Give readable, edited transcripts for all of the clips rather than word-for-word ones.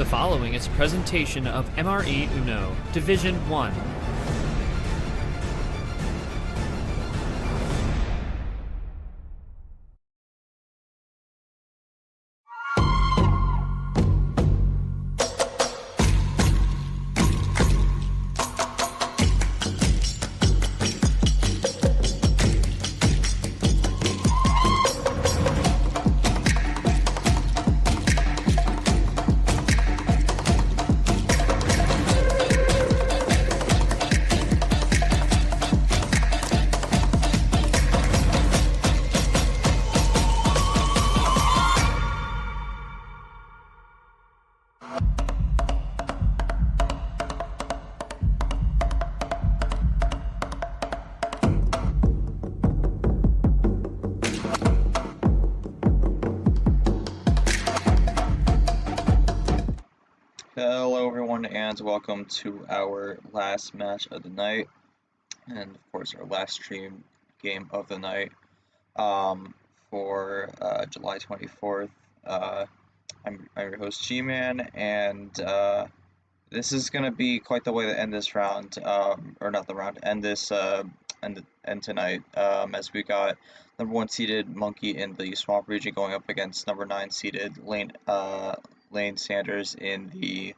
The following is a presentation of MRE Uno, Division 1. Hello everyone and welcome to our last match of the night, and of course our last stream game of the night for July 24th. I'm your host G-Man, and this is going to be quite the way to end this round, or not the round, end this end tonight, as we got number 1 seeded Monkey in the Swamp region going up against number 9 seeded Lane Sanders in the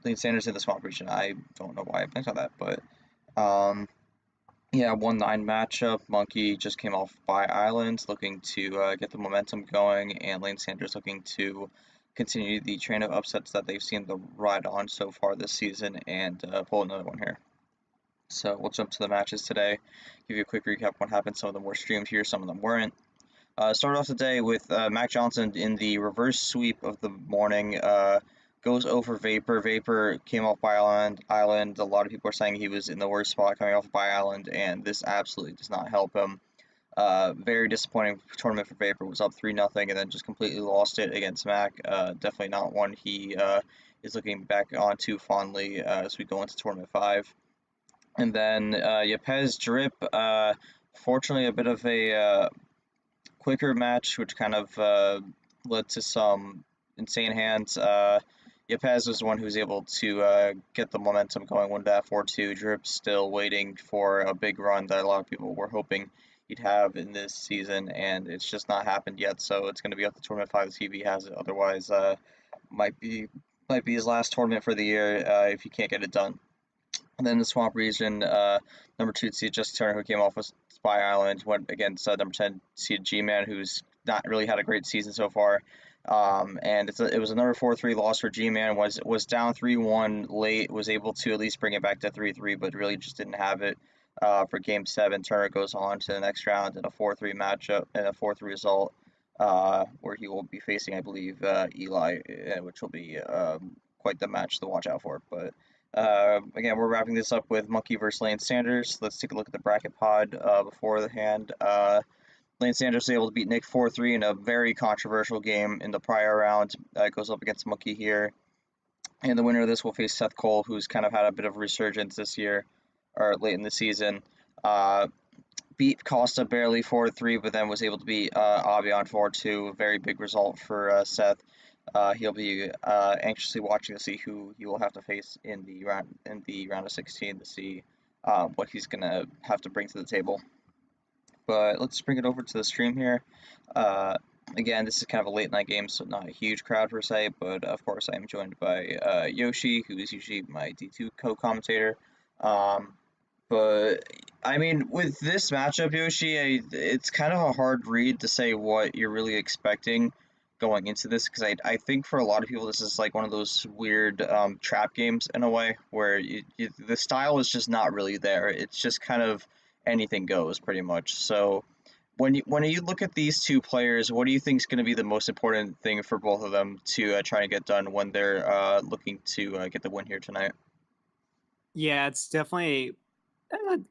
Lane Sanders in the Swamp region. I don't know why I blanked on that, but yeah, 1-9 matchup. Monkey just came off by Island, looking to get the momentum going, and Lane Sanders looking to continue the train of upsets that they've seen the ride on so far this season and pull another one here. So we'll jump to the matches today, give you a quick recap of what happened. Some of them were streamed here, some of them weren't. Start off the day with Mac Johnson in the reverse sweep of the morning, goes over Vapor. Vapor came off by Island. A lot of people are saying he was in the worst spot coming off by Island, and this absolutely does not help him. Very disappointing tournament for Vapor. Was up 3-0 and then just completely lost it against Mac. Definitely not one he is looking back on too fondly as we go into Tournament 5. And then Yepes Drip, fortunately a bit of a quicker match, which kind of led to some insane hands. Yepes was the one who was able to get the momentum going, 1-4-2. Drip still waiting for a big run that a lot of people were hoping he'd have in this season, and it's just not happened yet. So it's going to be up to Tournament 5 to see if he has it. Otherwise, might be his last tournament for the year if he can't get it done. And then the Swamp region, number 2 seed Justin Turner, who came off with Spy Island, went against number 10 seed G-Man, who's not really had a great season so far. And it was another 4-3 loss for G-Man. Was down 3-1 late, was able to at least bring it back to 3-3, but really just didn't have it for Game 7. Turner goes on to the next round in a 4-3 matchup and a 4-3 result, where he will be facing, I believe, Eli, which will be quite the match to watch out for. But again, we're wrapping this up with Monkey versus Lane Sanders. Let's take a look at the bracket pod before the hand. Lane Sanders was able to beat Nick 4-3 in a very controversial game in the prior round. Goes up against Monkey here. And the winner of this will face Seth Cole, who's kind of had a bit of resurgence this year, or late in the season. Beat Costa barely 4-3, but then was able to beat Avion 4-2. A very big result for Seth. He'll be anxiously watching to see who he will have to face in the round of 16 to see what he's gonna have to bring to the table. But let's bring it over to the stream here. Again, this is kind of a late night game, so not a huge crowd per se, but of course I am joined by Yoshi, who is usually my D2 co-commentator. But I mean, with this matchup, Yoshi, it's kind of a hard read to say what you're really expecting going into this, because I think for a lot of people this is like one of those weird trap games in a way, where the style is just not really there. It's just kind of anything goes pretty much. So when you look at these two players, what do you think is going to be the most important thing for both of them to try to get done when they're looking to get the win here tonight? Yeah, it's definitely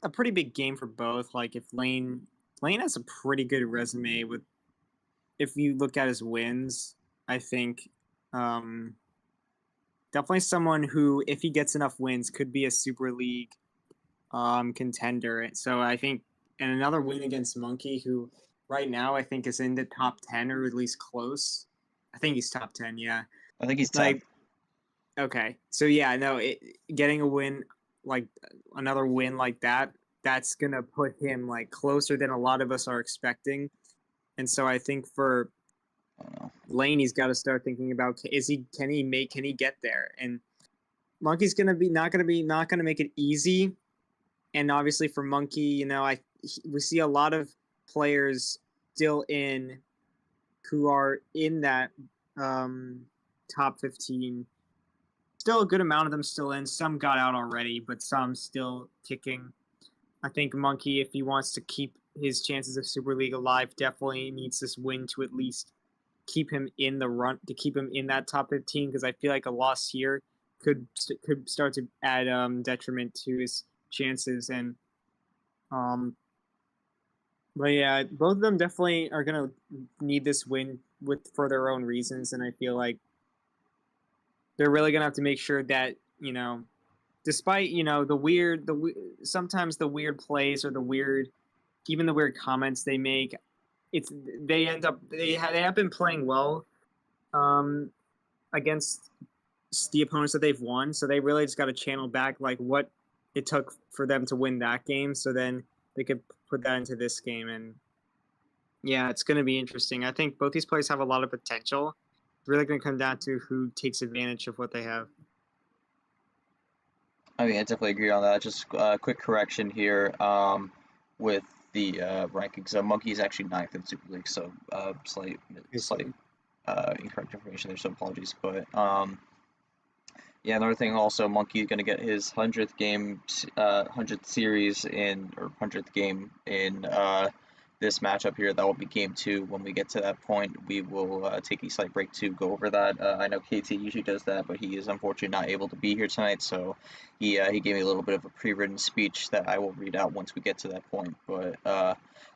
a pretty big game for both. Like if Lane has a pretty good resume with, if you look at his wins, I think definitely someone who, if he gets enough wins, could be a Super League contender. So I think, and another win against Monkey, who right now I think is in the top 10 or at least close. I think he's top 10. Yeah. I think he's 10. Like, okay. So yeah, no, getting a win, like another win like that, that's gonna put him like closer than a lot of us are expecting. And so I think for I don't know. Lane, he's got to start thinking about can he get there? And Monkey's not gonna make it easy. And obviously for Monkey, you know, we see a lot of players still who are in that top 15. Still a good amount of them still in. Some got out already, but some still kicking. I think Monkey, if he wants to keep his chances of Super League alive, definitely needs this win to at least keep him in the run, to keep him in that top 15, because I feel like a loss here could start to add detriment to his chances. And but yeah, both of them definitely are gonna need this win for their own reasons, and I feel like they're really gonna have to make sure that, you know, despite, you know, sometimes the weird plays or the weird comments they make, they have been playing well against the opponents that they've won, so they really just got to channel back like what it took for them to win that game, so then they could put that into this game. And yeah, it's going to be interesting. I think both these players have a lot of potential. It's really going to come down to who takes advantage of what they have. I mean, I definitely agree on that. Just a quick correction here with the rankings. So Monkey's actually 9th in Super League, so slight incorrect information there, so apologies. But yeah, another thing also, Monkey's going to get his 100th game, 100th series or 100th game in this matchup here. That will be game 2. When we get to that point, we will take a slight break to go over that. I know KT usually does that, but he is unfortunately not able to be here tonight, so he gave me a little bit of a pre-written speech that I will read out once we get to that point. But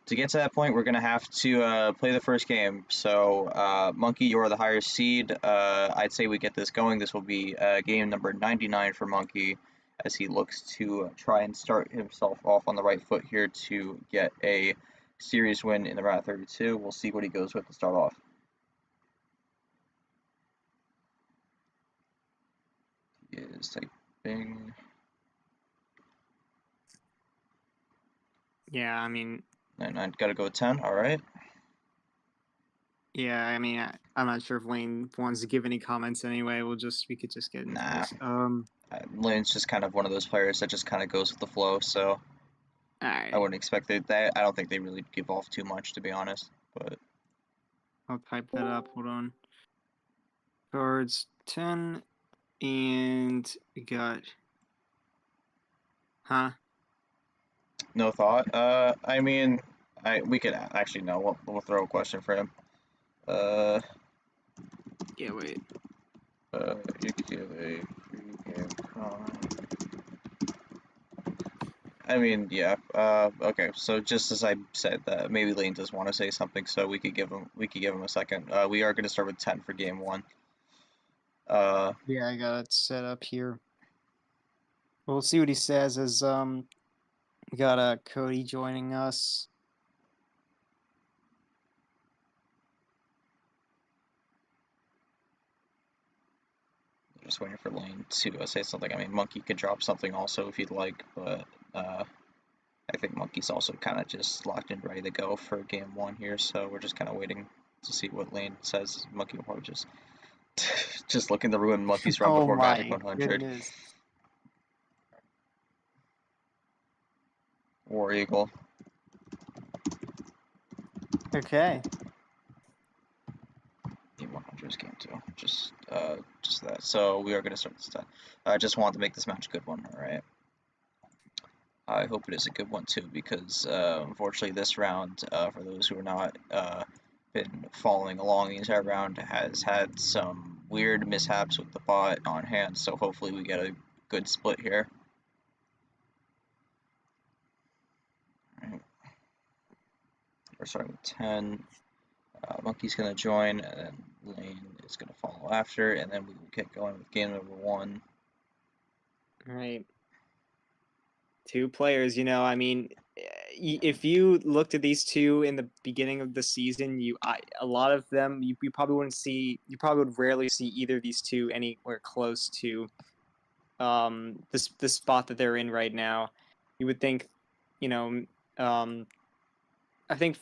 to get to that point, we're going to have to play the first game. So, Monkey, you're the higher seed. I'd say we get this going. This will be game number 99 for Monkey, as he looks to try and start himself off on the right foot here to get a series win in the round of 32. We'll see what he goes with to start off. He is typing. Yeah, I mean, And I gotta go with 10. All right. yeah, I mean, I'm not sure if Lane wants to give any comments anyway. We could just get into this. Lane's just kind of one of those players that just kind of goes with the flow, so right. I wouldn't expect that. I don't think they really give off too much, to be honest. But I'll type that up. Hold on. Cards 10, and we got. Huh? no thought. I mean, we could actually no. We'll throw a question for him. Yeah, wait. You could give a pre-game comment. I mean, yeah. Okay. So just as I said, that maybe Lane does want to say something, so we could give him a second. We are going to start with 10 for game 1. Yeah, I got it set up here. We'll see what he says. As we got Cody joining us. Just waiting for Lane to say something. I mean, Monkey could drop something also if you'd like, but I think Monkey's also kind of just locked and ready to go for game 1 here, so we're just kind of waiting to see what Lane says. Monkey will probably just looking to ruin Monkey's run before Magic 100. Goodness. War Eagle. Okay. Game 100 is game 2. Just that. So we are going to start this time. I just want to make this match a good one, alright? I hope it is a good one too, because unfortunately this round, for those who are not been following along the entire round, has had some weird mishaps with the bot on hand, so hopefully we get a good split here. Alright. We're starting with 10. Monkey's going to join, and then Lane is going to follow after, and then we will get going with game number 1. All right. 2 players, you know, I mean, if you looked at these two in the beginning of the season, a lot of them you probably wouldn't see. You probably would rarely see either of these two anywhere close to the spot that they're in right now. You would think, you know, I think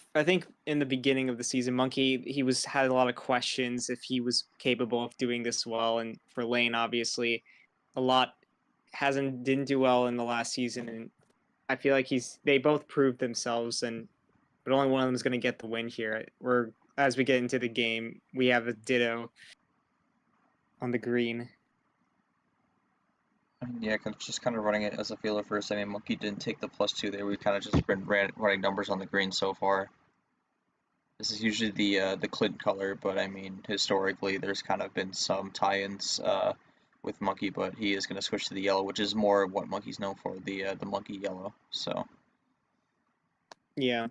in the beginning of the season, Monkey had a lot of questions if he was capable of doing this well, and for Lane, obviously, a lot didn't do well in the last season, and I feel like they both proved themselves, but only one of them is going to get the win here. As we get into the game, we have a Ditto on the green. Yeah, just kind of running it as a feeler first. I mean, Monkey didn't take the +2 there. We've kind of just been running numbers on the green so far. This is usually the Clint color, but I mean, historically, there's kind of been some tie-ins with Monkey, but he is going to switch to the yellow, which is more what Monkey's known for, the Monkey yellow. So yeah,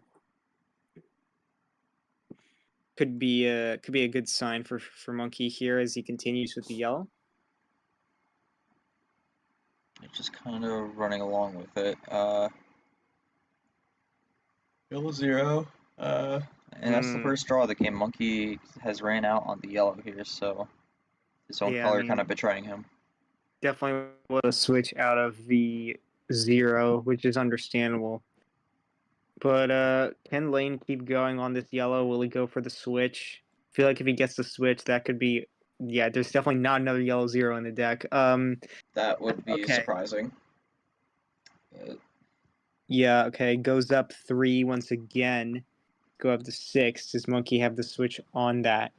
could be a good sign for Monkey here as he continues with the yellow. just kind of running along with it. Yellow 0. And that's the first draw of the game. Monkey has ran out on the yellow here, so his own color kind of betraying him. Definitely was a switch out of the 0, which is understandable. But can Lane keep going on this yellow? Will he go for the switch? I feel like if he gets the switch, that could be... Yeah, there's definitely not another yellow 0 in the deck. That would be surprising. Yeah, okay. Goes up 3 once again. Go up to 6. Does Monkey have the switch on that?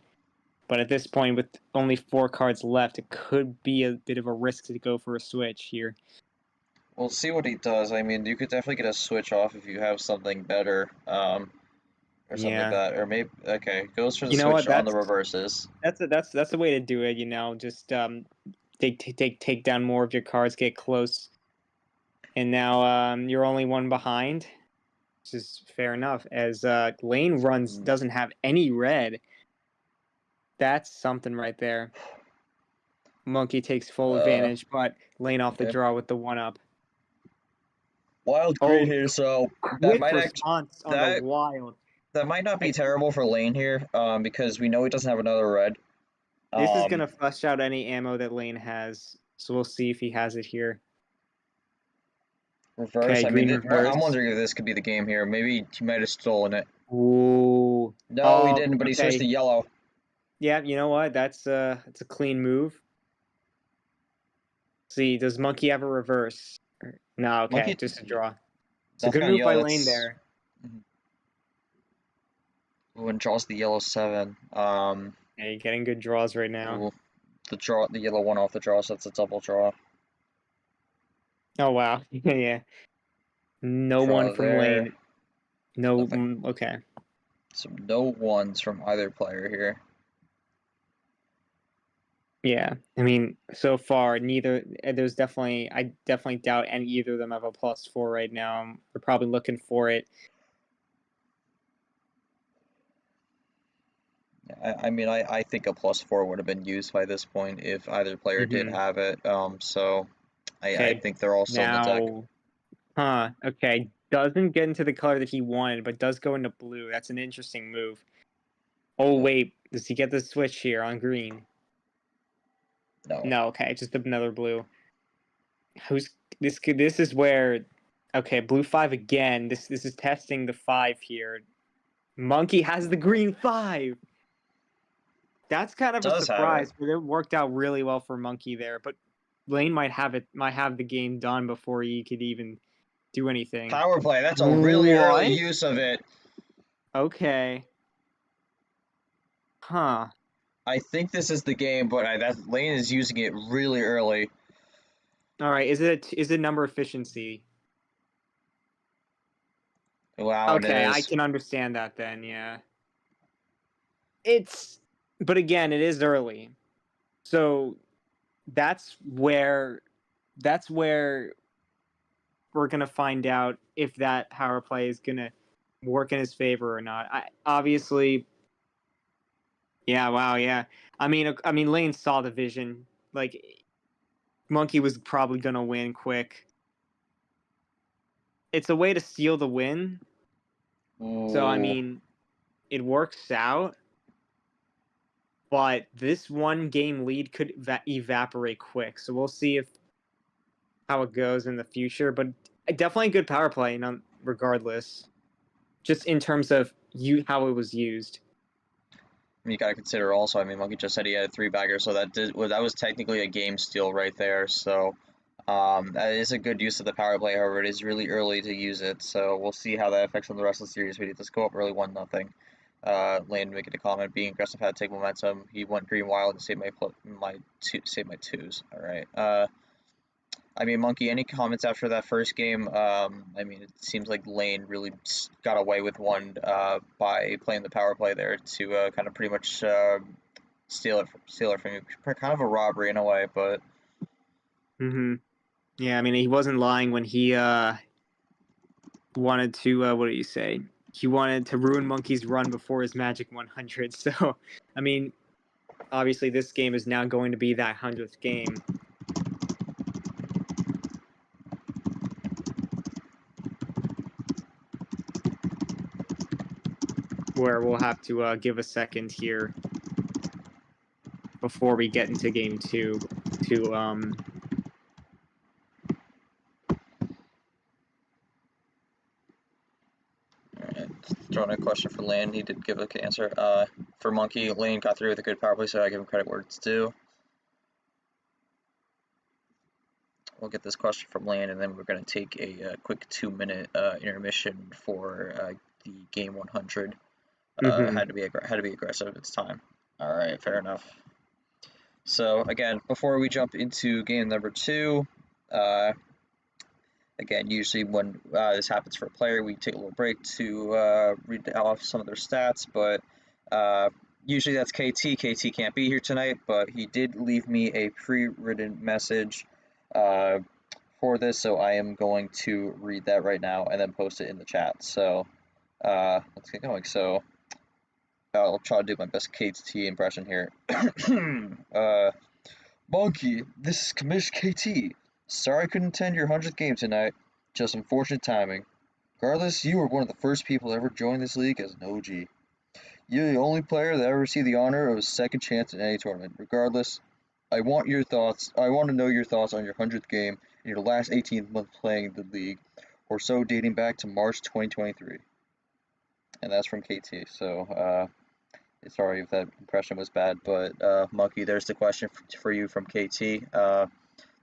But at this point, with only 4 cards left, it could be a bit of a risk to go for a switch here. We'll see what he does. I mean, you could definitely get a switch off if you have something better, or something like that. Or maybe goes for the switch on the reverses. That's the way to do it. Just take down more of your cards, get close, and now you're only one behind, which is fair enough. As Lane doesn't have any red. That's something right there. Monkey takes full advantage, but Lane off the draw with the 1-up. Wild green here, so that might response on the wild. That might not be terrible for Lane here, because we know he doesn't have another red. This is gonna flush out any ammo that Lane has, so we'll see if he has it here. Reverse. I mean, I'm wondering if this could be the game here. Maybe he might have stolen it. Ooh. No, he didn't, but he switched to yellow. Yeah, you know what? It's a clean move. See, does Monkey have a reverse? No, okay, Monkey, just a draw. It's a good move by Lane there. When draws the yellow 7. Yeah, you're getting good draws right now. The yellow 1 off the draw, so that's a double draw. Oh wow, yeah. No one from Lane. No, okay. So no ones from either player here. Yeah, I mean, so far I definitely doubt either of them have a +4 right now. They're probably looking for it. I mean, I think a +4 would have been used by this point if either player did have it. So I think they're all still in the deck. Huh, okay. Doesn't get into the color that he wanted, but does go into blue. That's an interesting move. Oh, wait. Does he get the switch here on green? No, okay. Just another blue. This is where... Okay, blue 5 again. This is testing the 5 here. Monkey has the green 5! That's kind of a surprise, but it worked out really well for Monkey there. But Lane might have the game done before he could even do anything. Power play. That's a really early use of it. Okay. Huh. I think this is the game, but Lane is using it really early. All right. Is it number efficiency? Wow. Okay, I can understand that then. Yeah. But again, it is early, so that's where we're gonna find out if that power play is gonna work in his favor or not. Obviously, yeah. Wow, yeah. I mean, Lane saw the vision. Like, Monkey was probably gonna win quick. it's a way to steal the win. So I Ooh. mean, it works out. But this 1-game lead could evaporate quick. So we'll see how it goes in the future. But definitely a good power play, regardless. Just in terms of how it was used. You got to consider also, I mean, Monkey just said he had a 3-bagger, so that was technically a game steal right there. So that is a good use of the power play. However, it is really early to use it, so we'll see how that affects on the rest of the series. We need to go up early 1-0. Lane making a comment, being aggressive had to take momentum. He went green wild and saved my twos. All right. I mean, Monkey, any comments after that first game? I mean, it seems like Lane really got away with one by playing the power play there to kind of pretty much steal it from you. Kind of a robbery in a way, but. Yeah, I mean, he wasn't lying when he wanted to. What do you say? He wanted to ruin Monkey's run before his Magic 100. So, I mean, obviously, this game is now going to be that 100th game. Where we'll have to give a second here before we get into game 2 to Alright, throwing a question for Lane. He did give an answer. For Monkey, Lane got through with a good power play, so I give him credit where it's due. We'll get this question from Lane, and then we're going to take a quick 2-minute intermission for the game 100. Had to be aggressive. It's time. All right, fair enough. So again, before we jump into game number 2, again, usually when this happens for a player, we take a little break to read off some of their stats, but usually that's KT. KT can't be here tonight, but he did leave me a pre-written message for this, so I am going to read that right now and then post it in the chat. So let's get going. So I'll try to do my best KT impression here. Monkey, this is Commish KT. Sorry I couldn't attend your 100th game tonight. Just unfortunate timing. Regardless, you were one of the first people to ever join this league as an OG. You're the only player that ever received the honor of a second chance in any tournament. Regardless, I want to know your thoughts on your 100th game in your last 18 months playing the league, or so dating back to March 2023. And that's from KT. So, sorry if that impression was bad, but Monkey, there's the question for you from KT.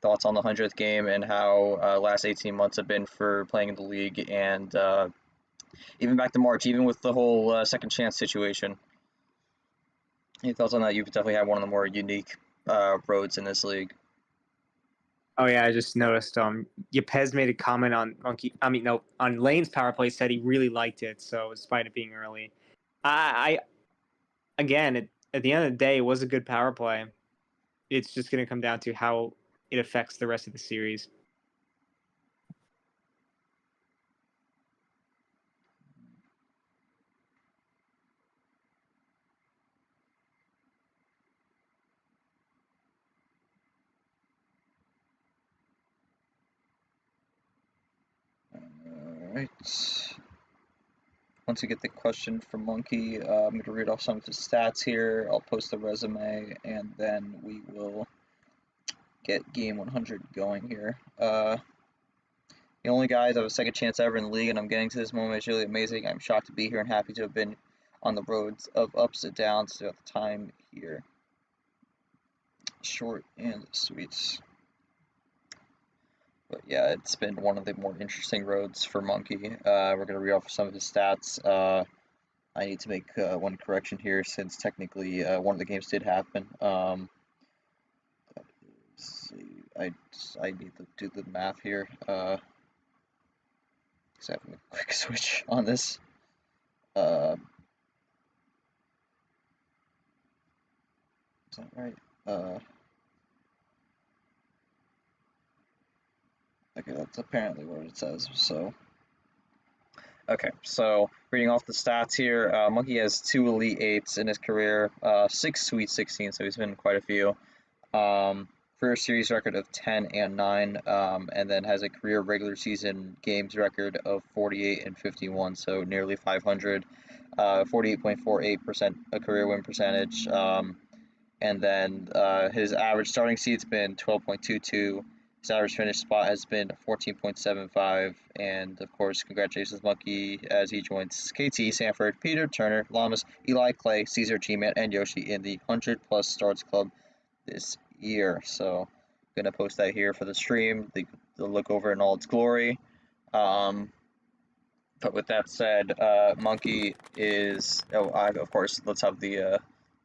Thoughts on the 100th game and how last 18 months have been for playing in the league, and even back to March, even with the whole second chance situation. Any thoughts on that? You've definitely had one of the more unique roads in this league. Oh yeah, I just noticed. Yepes made a comment on on Lane's power play. Said he really liked it. So despite it being early, again, at the end of the day, it was a good power play. It's just going to come down to how it affects the rest of the series. Alright. Once you get the question from Monkey, I'm going to read off some of his stats here. I'll post the resume, and then we will get game 100 going here. The only guys that have a second chance ever in the league, and I'm getting to this moment. It's really amazing. I'm shocked to be here and happy to have been on the roads of ups and downs throughout the time here. Short and sweet. But yeah, it's been one of the more interesting roads for Monkey. We're going to read off some of his stats. I need to make one correction here, since technically one of the games did happen. I need to do the math here. Because I have a quick switch on this. Is that right? Okay, that's apparently what it says. So, okay, so reading off the stats here, Monkey has 2 Elite 8s in his career, 6 Sweet 16, so he's been quite a few. career series record of 10-9, and then has a career regular season games record of 48-51, so nearly 500, 48.48% a career win percentage. And then his average starting seat's been 12.22. His average finish spot has been 14.75. And of course, congratulations, Monkey, as he joins KT, Sanford, Peter, Turner, Lamas, Eli, Clay, Caesar, G-Man, and Yoshi in the 100 plus starts club this year. So, I'm gonna post that here for the stream. The look over in all its glory. But with that said, Monkey is. Of course, let's have the.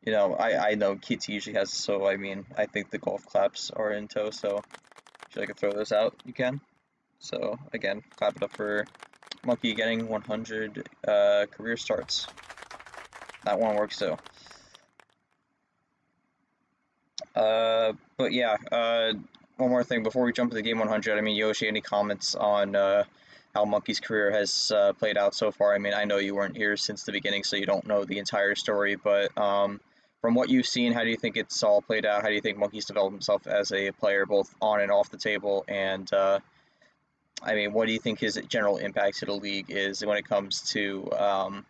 I know KT usually has, so I mean, I think the golf claps are in tow, so if you like to throw those out, you can. So, again, clap it up for Monkey getting 100 career starts. That one works, too. But yeah, one more thing before we jump to the game 100. I mean, Yoshi, any comments on how Monkey's career has played out so far? I mean, I know you weren't here since the beginning, so you don't know the entire story, but from what you've seen, how do you think it's all played out? How do you think Monkey's developed himself as a player, both on and off the table? And I mean, what do you think his general impact to the league is when it comes to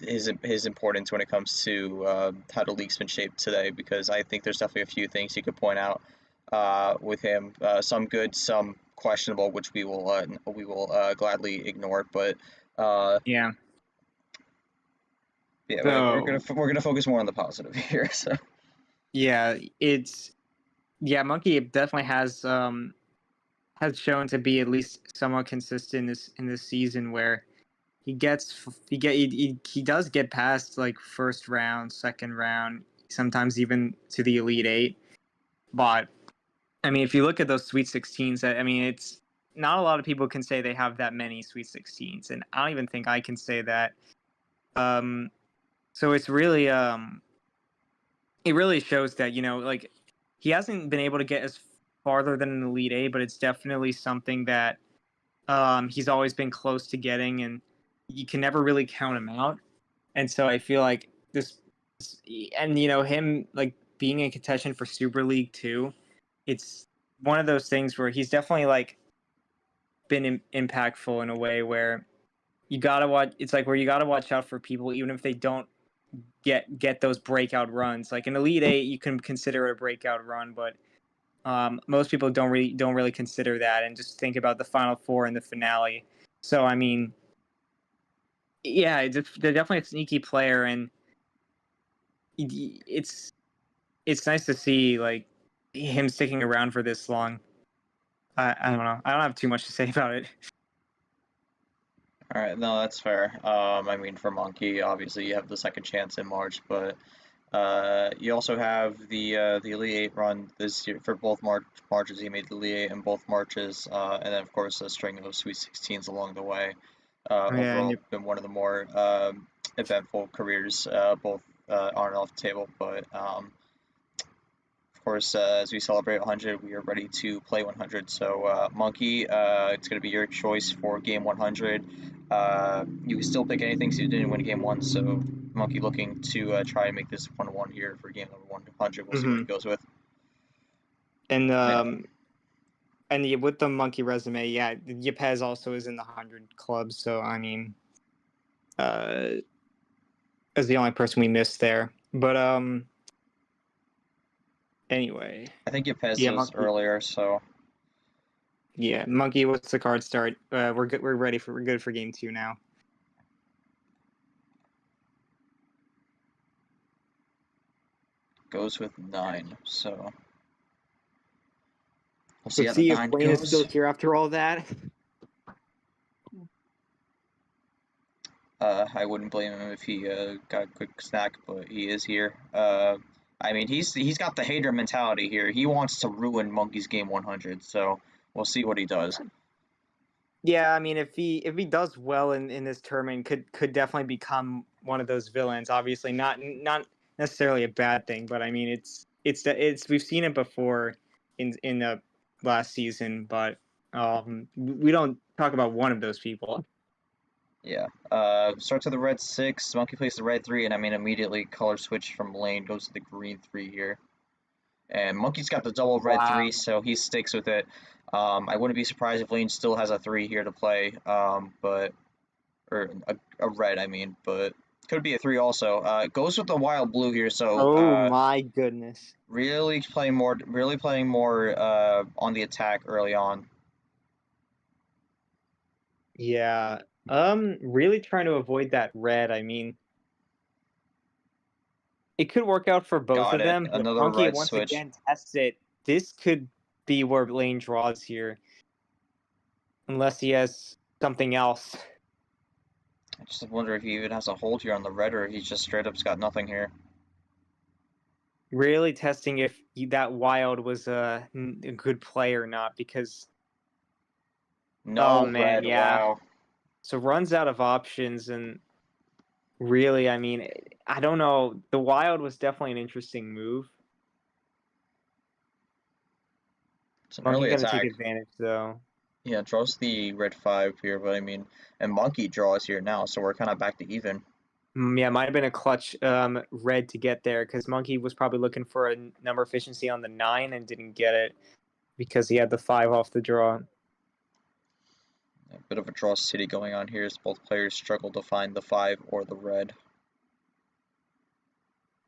his importance when it comes to how the league's been shaped today? Because I think there's definitely a few things you could point out with him. Some good, some questionable, which we will gladly ignore. But Yeah. yeah, So we're gonna focus more on the positive here. So yeah, Monkey definitely has shown to be at least somewhat consistent in this season where he does get past like first round, second round, sometimes even to the Elite Eight. But I mean, if you look at those Sweet 16s, I mean, it's not a lot of people can say they have that many Sweet 16s, and I don't even think I can say that. So it's really it really shows that, like, he hasn't been able to get as farther than an Elite Eight, but it's definitely something that he's always been close to getting, and you can never really count him out. And so I feel like this, and him like being in contention for Super League too, it's one of those things where he's definitely like been impactful in a way where you gotta watch. It's like where you gotta watch out for people, even if they don't get those breakout runs. Like an Elite Eight, you can consider it a breakout run, but most people don't really consider that, and just think about the Final Four and the finale. So I mean, yeah, they're definitely a sneaky player, and it's nice to see like him sticking around for this long. I don't know. I don't have too much to say about it. all right, no, that's fair. I mean, for Monkey, obviously you have the second chance in March, but you also have the Elite Eight run this year for both Marches. He made the Elite Eight in both Marches, and then of course a string of Sweet 16s along the way. Yeah, and Overall, been one of the more eventful careers, both on and off the table. But of course, as we celebrate 100, we are ready to play 100. So, Monkey, it's going to be your choice for game 100. You can still pick anything since you didn't win game one. So, Monkey looking to try and make this 1-1 here for game number 100. We'll see what he goes with. and Yeah. with the Monkey resume, yeah, Yepes also is in the 100 club. So I mean, is the only person we missed there. But anyway, I think Yepes yeah, was Monkey. earlier, so. Yeah, Monkey. What's the card start? We're good. We're good for game 2 now. Goes with 9, so. We'll see Let's how the see if 9 Wayne is still goes. here after all that. I wouldn't blame him if he got a quick snack, but he is here. I mean, he's got the hater mentality here. He wants to ruin Monkey's game 100, so we'll see what he does. Yeah, I mean, if he does well in this tournament, could definitely become one of those villains. Obviously, not necessarily a bad thing, but I mean, it's we've seen it before in the last season, but we don't talk about one of those people. Yeah. Starts with the red 6. Monkey plays the red 3, and I mean, immediately color switch from lane goes to the green 3 here. And Monkey's got the double red Wow. 3, so he sticks with it. I wouldn't be surprised if Lane still has a 3 here to play, or a red, I mean, but could be a 3 also. Goes with the wild blue here, so Oh my goodness. really playing more on the attack early on. Yeah. Really trying to avoid that red. I mean, it could work out for both Got of it. them, but Another Monkey red once switch. again tests it. This could be where Lane draws here. Unless he has something else. I just wonder if he even has a hold here on the red, or he's just straight up's got nothing here. Really testing if that wild was a good play or not, because No oh man, red, yeah. wow. So runs out of options, and really, I mean, I don't know. The wild was definitely an interesting move. It's an Monkey early gonna attack. take advantage though. Yeah, draws the red 5 here, but I mean, and Monkey draws here now, so we're kind of back to even. Yeah, might have been a clutch red to get there, because Monkey was probably looking for a number efficiency on the 9 and didn't get it because he had the 5 off the draw. A bit of a draw city going on here as both players struggle to find the 5 or the red.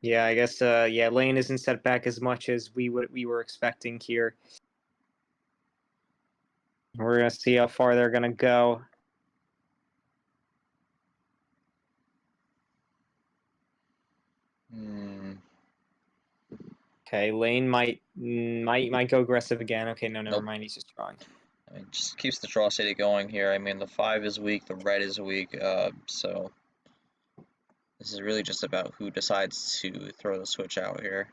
Yeah, I guess yeah, Lane isn't set back as much as we were expecting here. We're gonna see how far they're gonna go. Okay, Lane might go aggressive again. Okay, no, never Nope. mind. He's just drawing. I mean, just keeps the draw city going here. I mean, the 5 is weak, the red is weak, so this is really just about who decides to throw the switch out here,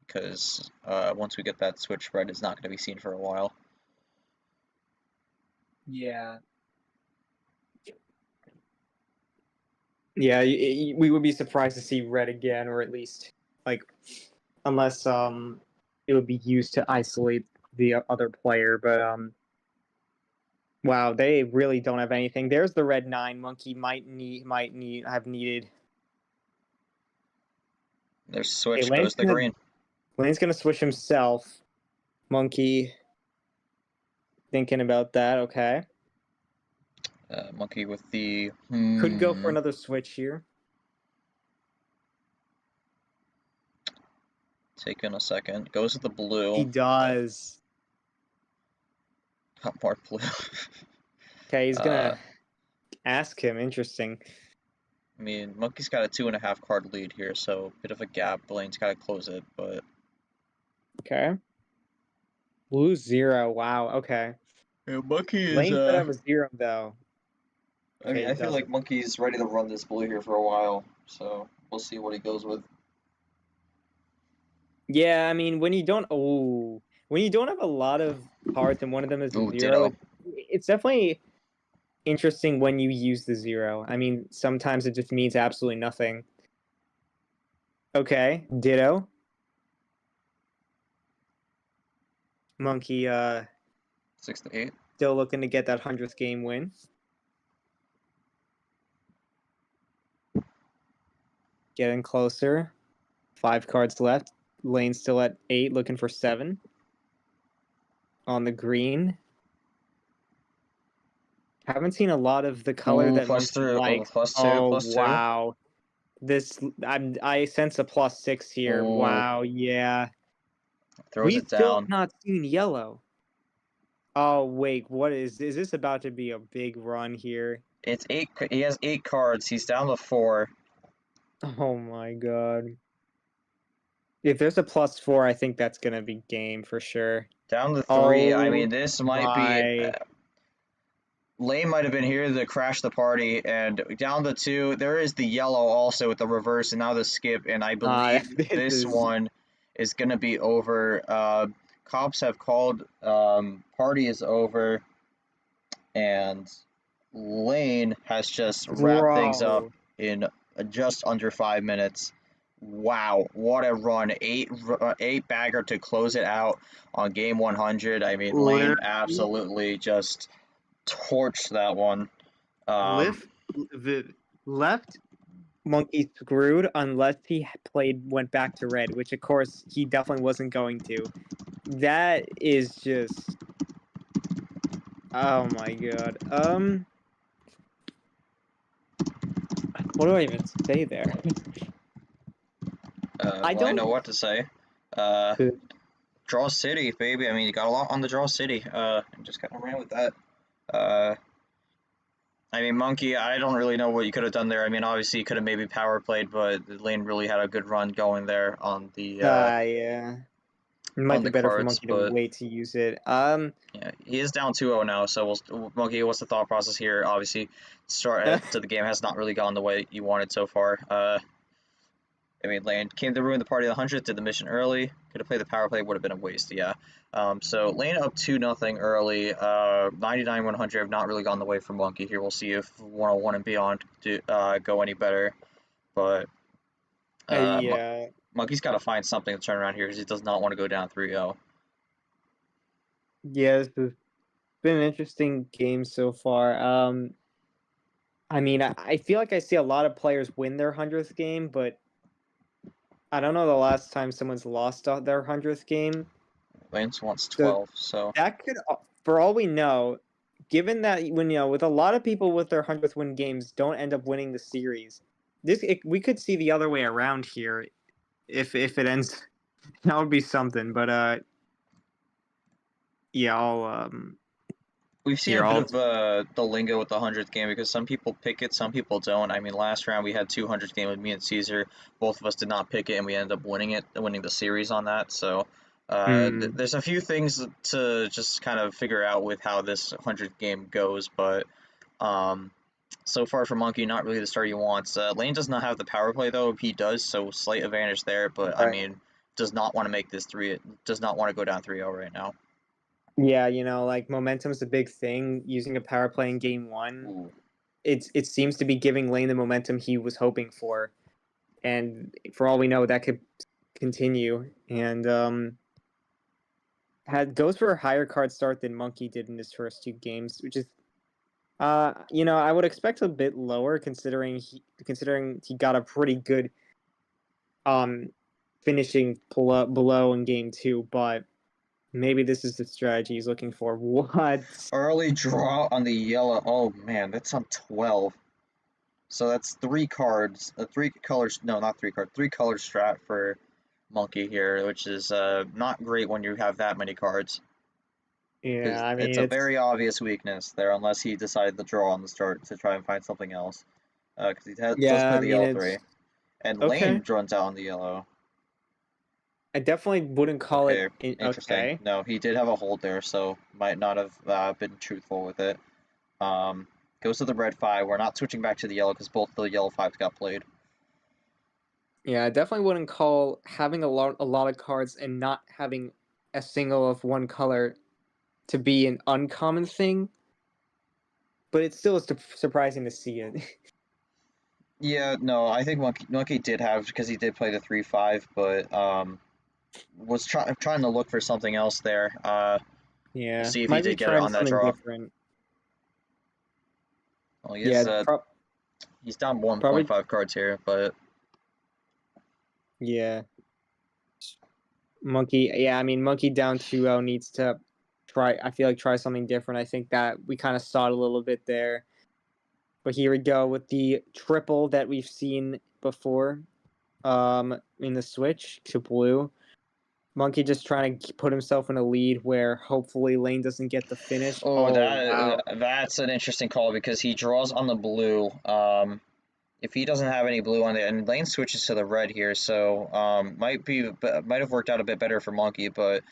because once we get that switch, red is not going to be seen for a while. Yeah. Yeah, we would be surprised to see red again, or at least like, unless it would be used to isolate the other player. But wow, they really don't have anything. There's the red 9. Monkey might have needed. There's a switch, Okay, goes the green. Lane's gonna switch himself. Monkey thinking about that. Okay, Monkey with the could go for another switch here. Taking a second. Goes with the blue. He does. Got more blue. Okay, he's gonna ask him. Interesting. I mean, Monkey's got a 2.5 card lead here, so a bit of a gap. Blaine's got to close it, but Okay. Blue 0. Wow. Okay. yeah, Monkey is. Lane could have a 0 though. I mean, Okay, I feel like Monkey's ready to run this blue here for a while, so we'll see what he goes with. Yeah, I mean, when you don't have a lot of cards and one of them is a 0, it's definitely interesting when you use the 0. I mean, sometimes it just means absolutely nothing. Okay, ditto. Monkey 6 to 8. still looking to get that 100th game win. Getting closer. 5 cards left. Lane still at 8, looking for 7. On the green. Haven't seen a lot of the color that Monkey likes. +2. Wow. I sense a +6 here. Ooh. Wow, yeah. Throws it still down. not seen yellow. Oh wait, what is this about to be a big run here? It's 8. He has 8 cards. He's down to 4. Oh my god. If there's a +4, I think that's gonna be game for sure. Down to 3. I mean, Oh this might be. Lane might have been here to crash the party, and down to 2. There is the yellow also with the reverse, and now the skip, and I believe this one is gonna be over. Cops have called. Party is over, and Lane has just wrapped things up in just under 5 minutes. Wow, what a run. 8 bagger to close it out on game 100. I mean, Lane absolutely just torched that one. left Monkey screwed unless he went back to red, which of course he definitely wasn't going to. That is just, oh my god. What do I even say there? I Well, I don't. know what to say. Draw City, baby. I mean, you got a lot on the Draw City. And just kind of ran with that. I mean, Monkey, I don't really know what you could have done there. I mean, obviously, you could have maybe power played, but the lane really had a good run going there on the Yeah. It might on be the better for cards, Monkey to but wait to use it. yeah, he is down 2-0 now. So Monkey, what's the thought process here? Obviously, start to the game has not really gone the way you wanted so far. I mean, Lane came to ruin the party of the 100th, did the mission early. Could have played the power play, would have been a waste, yeah. So Lane up 2-0 early. 99-100 have not really gone the way for Monkey here. We'll see if 101 and beyond go any better. But Yeah. Monkey's got to find something to turn around here because he does not want to go down 3-0. Yeah, this has been an interesting game so far. I mean, I feel like I see a lot of players win their 100th game, but I don't know the last time someone's lost their 100th game. Lane's wants 12, so that could, for all we know, given that with a lot of people with their 100th win games don't end up winning the series, we could see the other way around here if it ends. That would be something, but yeah, I'll we've seen here, a bit of the lingo with the 100th game because some people pick it, some people don't. I mean, last round we had 200th game with me and Caesar. Both of us did not pick it, and we ended up winning the series on that. So there's a few things to just kind of figure out with how this 100th game goes, but so far for Monkey, not really the start he wants. Lane does not have the power play though. He does, so slight advantage there. But Right. I mean, does not want to make this does not want to go down 3-0 right now. Yeah, like momentum is a big thing. Using a power play in game one, Ooh. it seems to be giving Lane the momentum he was hoping for, and for all we know, that could continue. And goes for a higher card start than Monkey did in his first 2 games, which is, I would expect a bit lower considering he got a pretty good finishing pull up below in game 2, but. Maybe this is the strategy he's looking for. What? Early draw on the yellow. Oh man, that's on 12. So that's 3 cards. 3 colors. No, not 3 cards. 3 color strat for Monkey here, which is not great when you have that many cards. Yeah, I mean, it's a very obvious weakness there, unless he decided to draw on the start to try and find something else. Because he does play the yellow 3. And Lane runs out on the yellow. I definitely wouldn't call it interesting. okay. No, he did have a hold there, so might not have been truthful with it. Goes to the red 5. We're not switching back to the yellow because both the yellow 5s got played. Yeah, I definitely wouldn't call having a lot of cards and not having a single of one color to be an uncommon thing. But it still is surprising to see it. Yeah, no, I think Monkey did have, because he did play the 3-5, but was trying to look for something else there. Yeah, we'll see if he did get it on that draw. Different. Well, he is, he's down 1.5 cards here, but yeah. Monkey, yeah, I mean, Monkey down 2-0 needs to try something different. I think that we kind of saw it a little bit there. But here we go with the triple that we've seen before in the switch to blue. Monkey just trying to put himself in a lead where hopefully Lane doesn't get the finish. Wow. That's an interesting call because he draws on the blue. If he doesn't have any blue on it, and Lane switches to the red here, so might have worked out a bit better for Monkey, but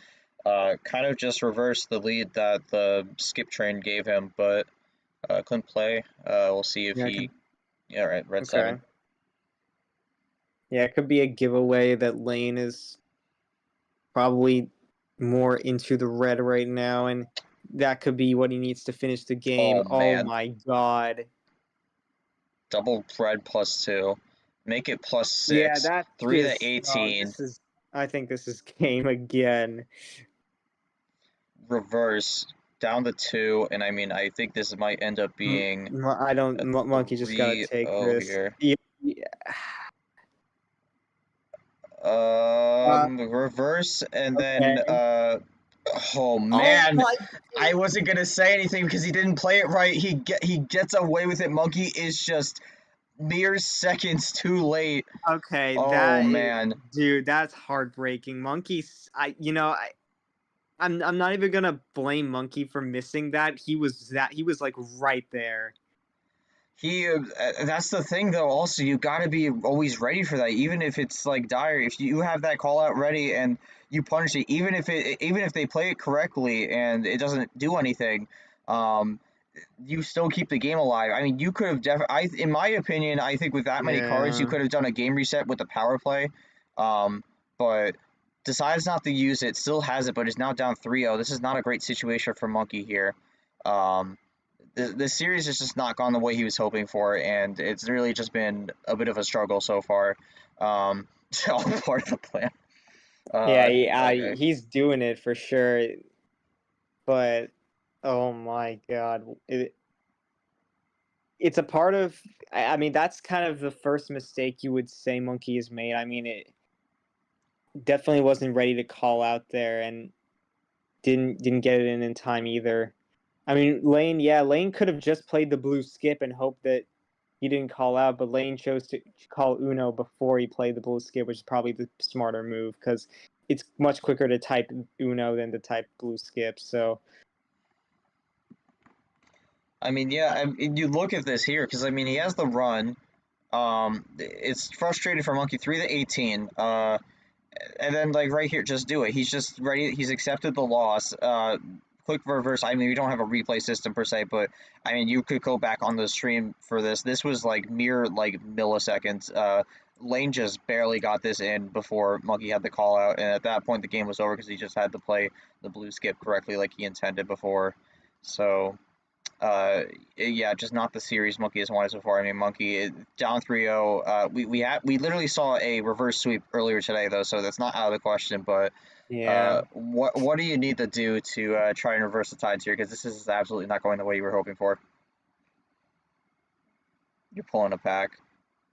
kind of just reversed the lead that the skip train gave him, but couldn't play. We'll see if yeah, right, red 7. Yeah, it could be a giveaway that Lane is probably more into the red right now, and that could be what he needs to finish the game. Oh my god. Double red +2. Make it +6. Yeah, that's 3 to 18. I think this is game again. Reverse down to 2, and I mean, I think this might end up being. Monkey just gotta take this. Here. Yeah, Yeah. Reverse, and then, Okay. oh Oh man, my! I wasn't gonna say anything because he didn't play it right. He gets away with it. Monkey is just mere seconds too late. Okay, Oh that is, man. dude, that's heartbreaking. Monkeys, I'm not even gonna blame Monkey for missing that. He was like right there. That's the thing though. Also, you got to be always ready for that, even if it's like dire. If you have that call out ready and you punish it, even if they play it correctly and it doesn't do anything, um, you still keep the game alive. I mean, you could have in my opinion, I think with that many cards, you Yeah. could have done a game reset with the power play, but decides not to use it. Still has it, but is now down 3-0. This is not a great situation for Monkey here. Um, the series has just not gone the way he was hoping for, and it's really just been a bit of a struggle so far. All part of the plan. Yeah, Okay. he's doing it for sure. But oh my god, it's a part of. I mean, that's kind of the first mistake you would say Monkey has made. I mean, it definitely wasn't ready to call out there, and didn't get it in time either. I mean, Lane could have just played the blue skip and hoped that he didn't call out, but Lane chose to call Uno before he played the blue skip, which is probably the smarter move because it's much quicker to type Uno than to type blue skip. So I mean, yeah, you look at this here because I mean he has the run. It's frustrating for Monkey 3 to 18. And then like right here, just do it. He's just ready. He's accepted the loss. Quick reverse. I mean, we don't have a replay system per se, but I mean, you could go back on the stream for this. This was like mere like milliseconds. Lane just barely got this in before Monkey had the call out, and at that point the game was over because he just had to play the blue skip correctly like he intended before. So uh, yeah, just not the series Monkey has wanted so far. I mean, Monkey down 3-0. We literally saw a reverse sweep earlier today though, so that's not out of the question. But yeah, what do you need to do to try and reverse the tides here? Because this is absolutely not going the way you were hoping for. You're pulling a pack.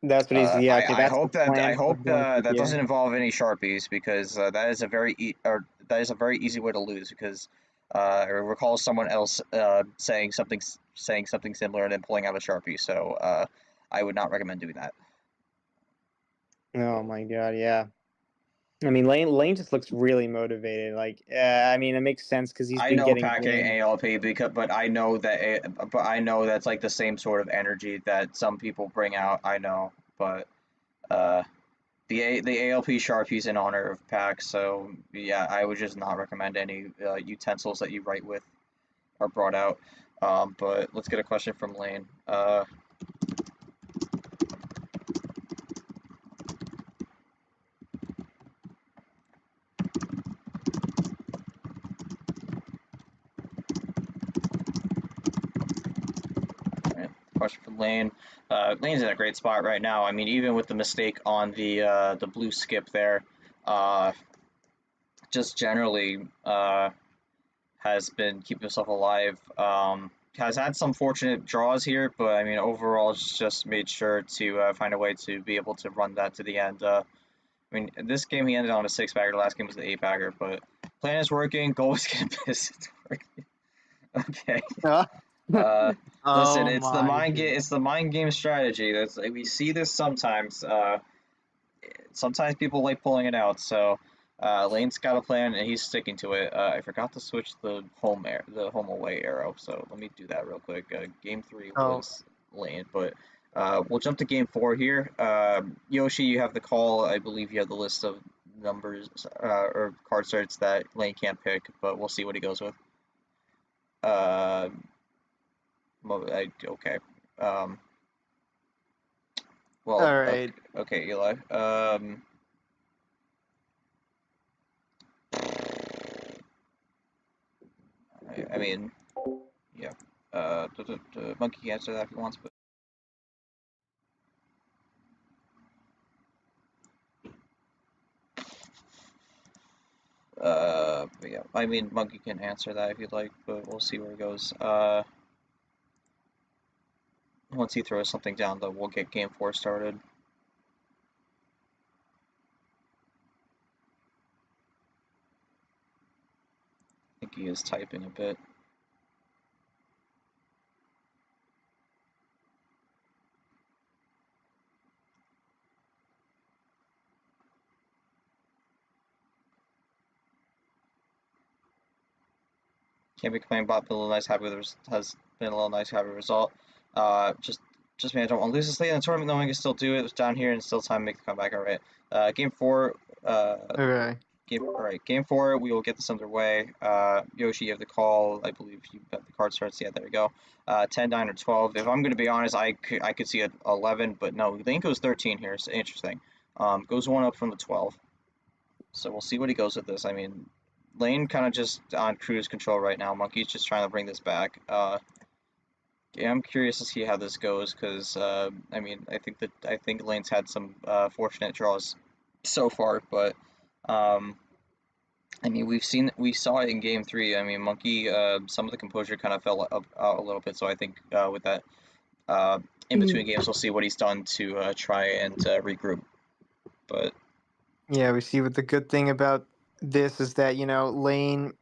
that's what he's. Yeah, okay, I that's the hope that plan of Monkey that doesn't here. involve any sharpies because that is a that is a very easy way to lose because I recall someone else saying something similar and then pulling out a sharpie. So I would not recommend doing that. Oh my god, yeah. I mean, Lane just looks really motivated. Like, I mean, it makes sense because he's I been know getting packing wins. ALP but I know that's like the same sort of energy that some people bring out. I know, but uh, the ALP Sharpie's in honor of Pack, so yeah, I would just not recommend any utensils that you write with are brought out. But let's get a question from Lane. Question from Lane. Lane's in a great spot right now. I mean, even with the mistake on the blue skip there, uh, just generally has been keeping himself alive. Has had some fortunate draws here, but I mean, overall, just made sure to find a way to be able to run that to the end. I mean, this game he ended on a 6-bagger. The last game was the 8-bagger, but plan is working. Goal is getting pissed. It's working. Okay. Listen, Oh my It's the mind game strategy. That's we see this sometimes. Sometimes people like pulling it out. So Lane's got a plan and he's sticking to it. I forgot to switch the home away arrow. So let me do that real quick. Game 3 Oh, was Lane, but we'll jump to game 4 here. Yoshi, you have the call. I believe you have the list of numbers or card starts that Lane can't pick, but we'll see what he goes with. Uh, okay. Um, well, all right. okay, Eli. I mean, yeah. The monkey can answer that if he wants, but but yeah. I mean, monkey can answer that if you'd like, but we'll see where he goes. Once he throws something down, though, we'll get game 4 started. Monkey is typing a bit. Can't be complaining about. Been a little nice, happy with has been a little nice, happy result. Just man, I don't want to lose this late in the tournament. Knowing I can still do it. It's down here and still time to make the comeback. All right. Game 4. Okay. Game 4. We will get this underway. Yoshi, you have the call. I believe you have the card starts. Yeah, there we go. 10, 9, or 12. If I'm going to be honest, I could see an 11, but no. Lane goes 13 here. So interesting. Goes one up from the 12. So we'll see what he goes with this. I mean, Lane kind of just on cruise control right now. Monkey's just trying to bring this back. Yeah, I'm curious to see how this goes because I mean, I think Lane's had some fortunate draws so far, but I mean, we saw it in Game 3. I mean, Monkey, some of the composure kind of fell out a little bit. So I think with that, in between games, we'll see what he's done to try and regroup. But yeah, we see what the good thing about this is that Lane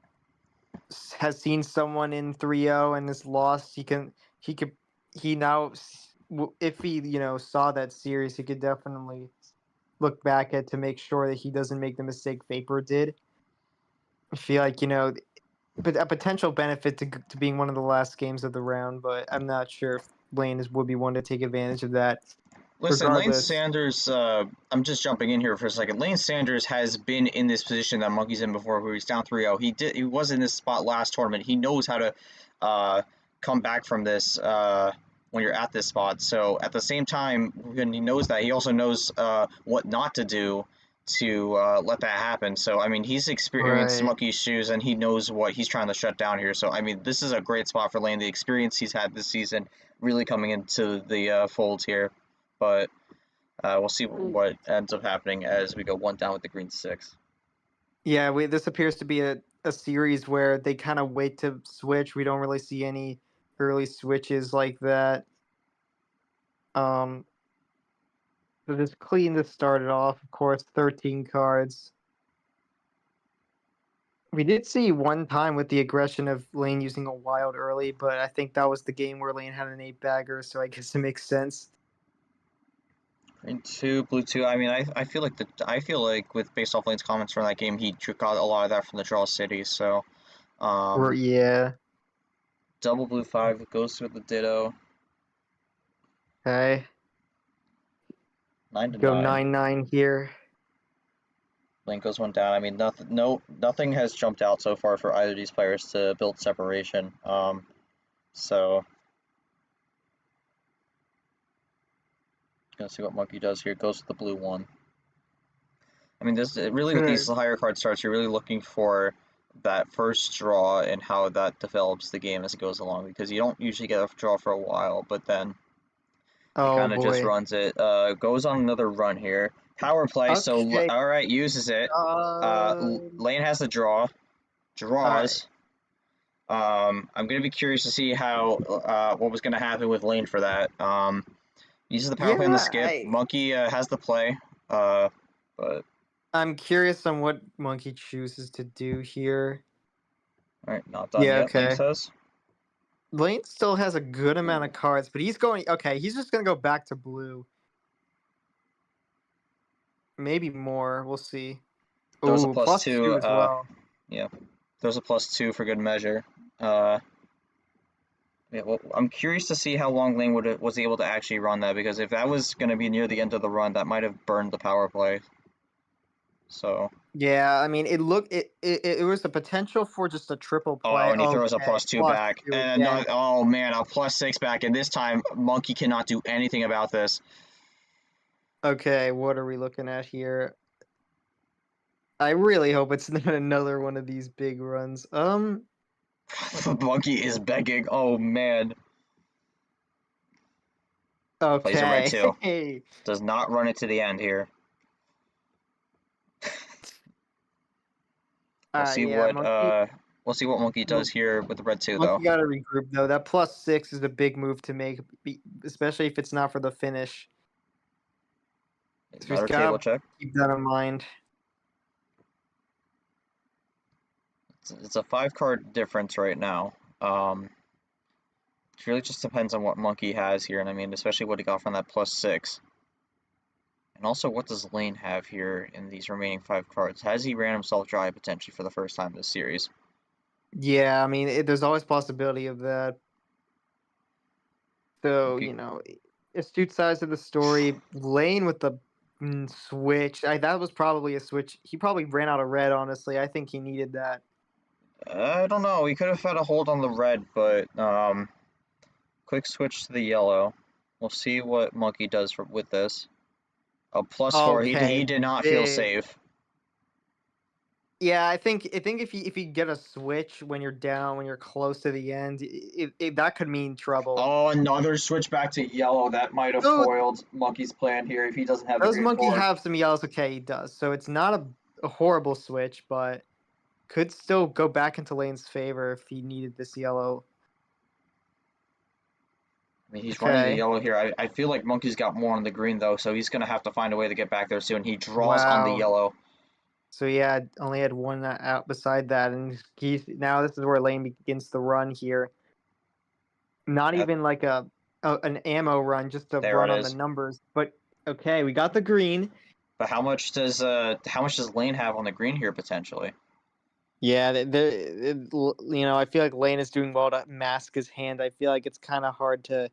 has seen someone in 3-0 and is lost. He now, if he saw that series, he could definitely look back at to make sure that he doesn't make the mistake Vapor did. I feel like but a potential benefit to being one of the last games of the round, but I'm not sure if Lane would be one to take advantage of that. listen, Lane Regardless. Sanders, I'm just jumping in here for a second. Lane Sanders has been in this position that Monkey's in before where he's down 3-0. He was in this spot last tournament. He knows how to come back from this when you're at this spot. So at the same time, when he knows that, he also knows what not to do to let that happen. So I mean, he's experienced Right. Monkey's shoes and he knows what he's trying to shut down here. So I mean, this is a great spot for Lane. The experience he's had this season really coming into the folds here. But we'll see what ends up happening as we go one down with the green 6. Yeah, this appears to be a series where they kind of wait to switch. We don't really see any early switches like that. So just clean to start it off. Of course, 13 cards. We did see one time with the aggression of Lane using a wild early, but I think that was the game where Lane had an 8-bagger, so I guess it makes sense. Green 2, blue 2. I mean, I feel like with based off Lane's comments from that game, he got a lot of that from the draw city. So, Yeah. double blue 5 goes with the ditto. Okay. 9 to Go 9. 9-9 here. Lane goes one down. I mean, nothing has jumped out so far for either of these players to build separation. So gonna see what Monkey does here. Goes with the blue 1. I mean, this really with these higher card starts, you're really looking for that first draw and how that develops the game as it goes along, because you don't usually get a draw for a while, but then it kind of just runs it. Goes on another run here. Power play. Okay. So all right, uses it. Lane has the draw. Draws. Right. I'm gonna be curious to see how what was gonna happen with Lane for that. Uses the power play on the skip. Monkey has the play. But I'm curious on what Monkey chooses to do here. All right, not done yet. Okay. Lane says. Lane still has a good amount of cards, but he's going. Okay, he's just gonna go back to blue. Maybe more. We'll see. There's a plus 2 as well. Yeah, there's a +2 for good measure. Yeah, well, I'm curious to see how long Lane was able to actually run that, because if that was going to be near the end of the run, that might have burned the power play. So. Yeah, I mean, it was a potential for just a triple play. Oh, and he throws a +2 back, and oh man, a +6 back, and this time Monkey cannot do anything about this. Okay, what are we looking at here? I really hope it's not another one of these big runs. Monkey is begging. Oh man. Okay. Plays a red 2. Does not run it to the end here. We'll see what Monkey does here with the red 2 though. You gotta regroup though. That +6 is a big move to make, especially if it's not for the finish. Another table check. Keep that in mind. It's a 5-card difference right now. It really just depends on what Monkey has here, and I mean, especially what he got from that +6. And also, what does Lane have here in these remaining 5 cards? Has he ran himself dry potentially for the first time this series? Yeah, I mean, there's always possibility of that. So, Okay. you know, astute sides of the story. Lane with the switch. That was probably a switch. He probably ran out of red, honestly. I think he needed that. I don't know. He could have had a hold on the red, but quick switch to the yellow. We'll see what Monkey does with this. A +4. Okay. He did not feel safe. Yeah, I think if you get a switch when you're down, when you're close to the end, that could mean trouble. Oh, another switch back to yellow. That might have foiled Monkey's plan here if he doesn't have the Does green Monkey 4. have some yellows? Okay, he does. So it's not a horrible switch, but could still go back into Lane's favor if he needed this yellow. I mean, he's running the yellow here. I feel like Monkey's got more on the green, though, so he's going to have to find a way to get back there soon. He draws on the yellow. So yeah, only had one out beside that, and now this is where Lane begins the run here. Not even like an ammo run, just a run on the numbers. But okay, we got the green. But how much does Lane have on the green here potentially? Yeah, I feel like Lane is doing well to mask his hand. I feel like it's kind of hard to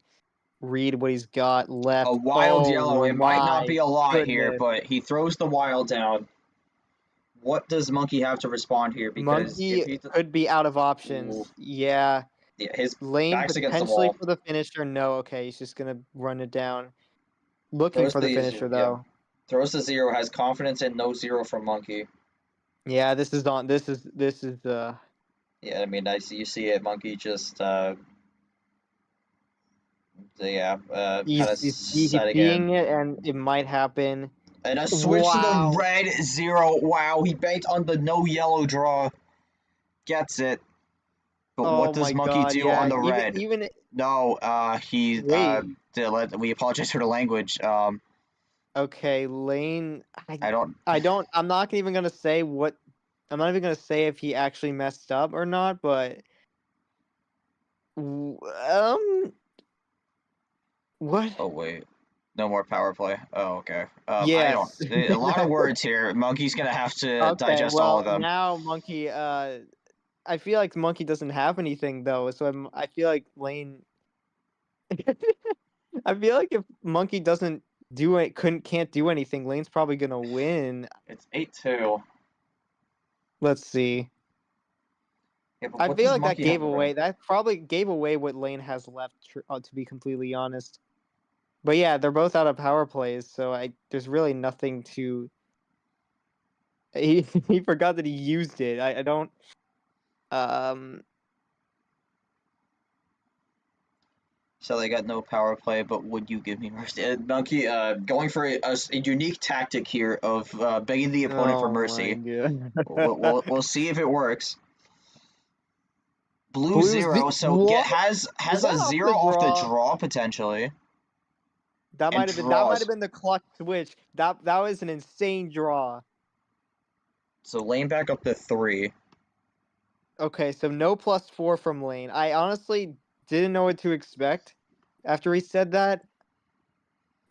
read what he's got left. A wild yellow. It might not be a lot here, but he throws the wild down. What does Monkey have to respond here? Because Monkey could be out of options. Ooh. Yeah. Yeah, his Lane back's against the potentially wall. for the finisher. No, okay, he's just gonna run it down. Looking for the finisher though. Throws the 0. Has confidence in no 0 from Monkey. Yeah, this is on. This is. Yeah, I mean, you see it. Monkey just he's seeing it, and it might happen. And a switch to the red 0. Wow, he banked on the no yellow draw. Gets it. But what does Monkey do on the red? No, we apologize for the language. Okay, Lane. I'm not even gonna say what. I'm not even gonna say if he actually messed up or not, but what? Oh wait, no more power play. Oh okay. Yes. A lot of words here. Monkey's gonna have to digest all of them. Now Monkey. I feel like Monkey doesn't have anything though, so I feel like Lane. I feel like if Monkey doesn't can't do anything, Lane's probably gonna win. It's 8-2. Let's see. Yeah, I feel like that gave away. That probably gave away what Lane has left. To be completely honest, but yeah, they're both out of power plays, so there's really nothing to. He forgot that he used it. I don't. So they got no power play, but would you give me mercy? Monkey, going for a unique tactic here of begging the opponent for mercy. We'll see if it works. Blue 0, so has a 0 off the draw potentially. That might have been the clutch switch. That was an insane draw. So Lane back up to 3. Okay, so no +4 from Lane. I honestly didn't know what to expect after he said that,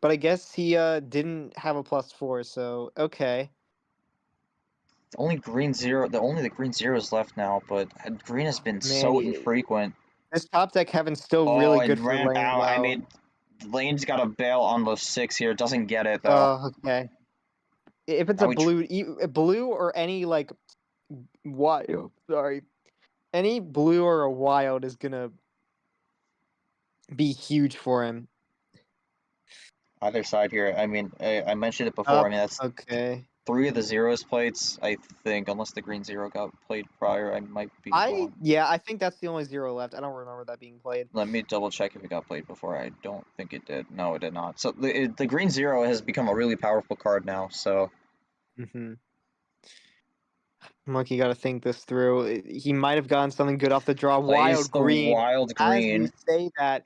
but I guess he didn't have a +4, so okay. Only the green 0 is left now, but green has been so infrequent. This top deck Heaven's still really good for Lane. I mean, Lane's got a bail on the 6 here. Doesn't get it though. Oh, okay. If it's blue or any like wild, any blue or a wild is gonna be huge for him. Either side here. I mean, I mentioned it before. I mean, that's okay. 3 of the 0s plates, I think, unless the green 0 got played prior. I might be wrong. Yeah, I think that's the only 0 left. I don't remember that being played. Let me double check if it got played before. I don't think it did. No, it did not. So the green 0 has become a really powerful card now. So. Monkey got to think this through. He might have gotten something good off the draw. Wild green. As we say that.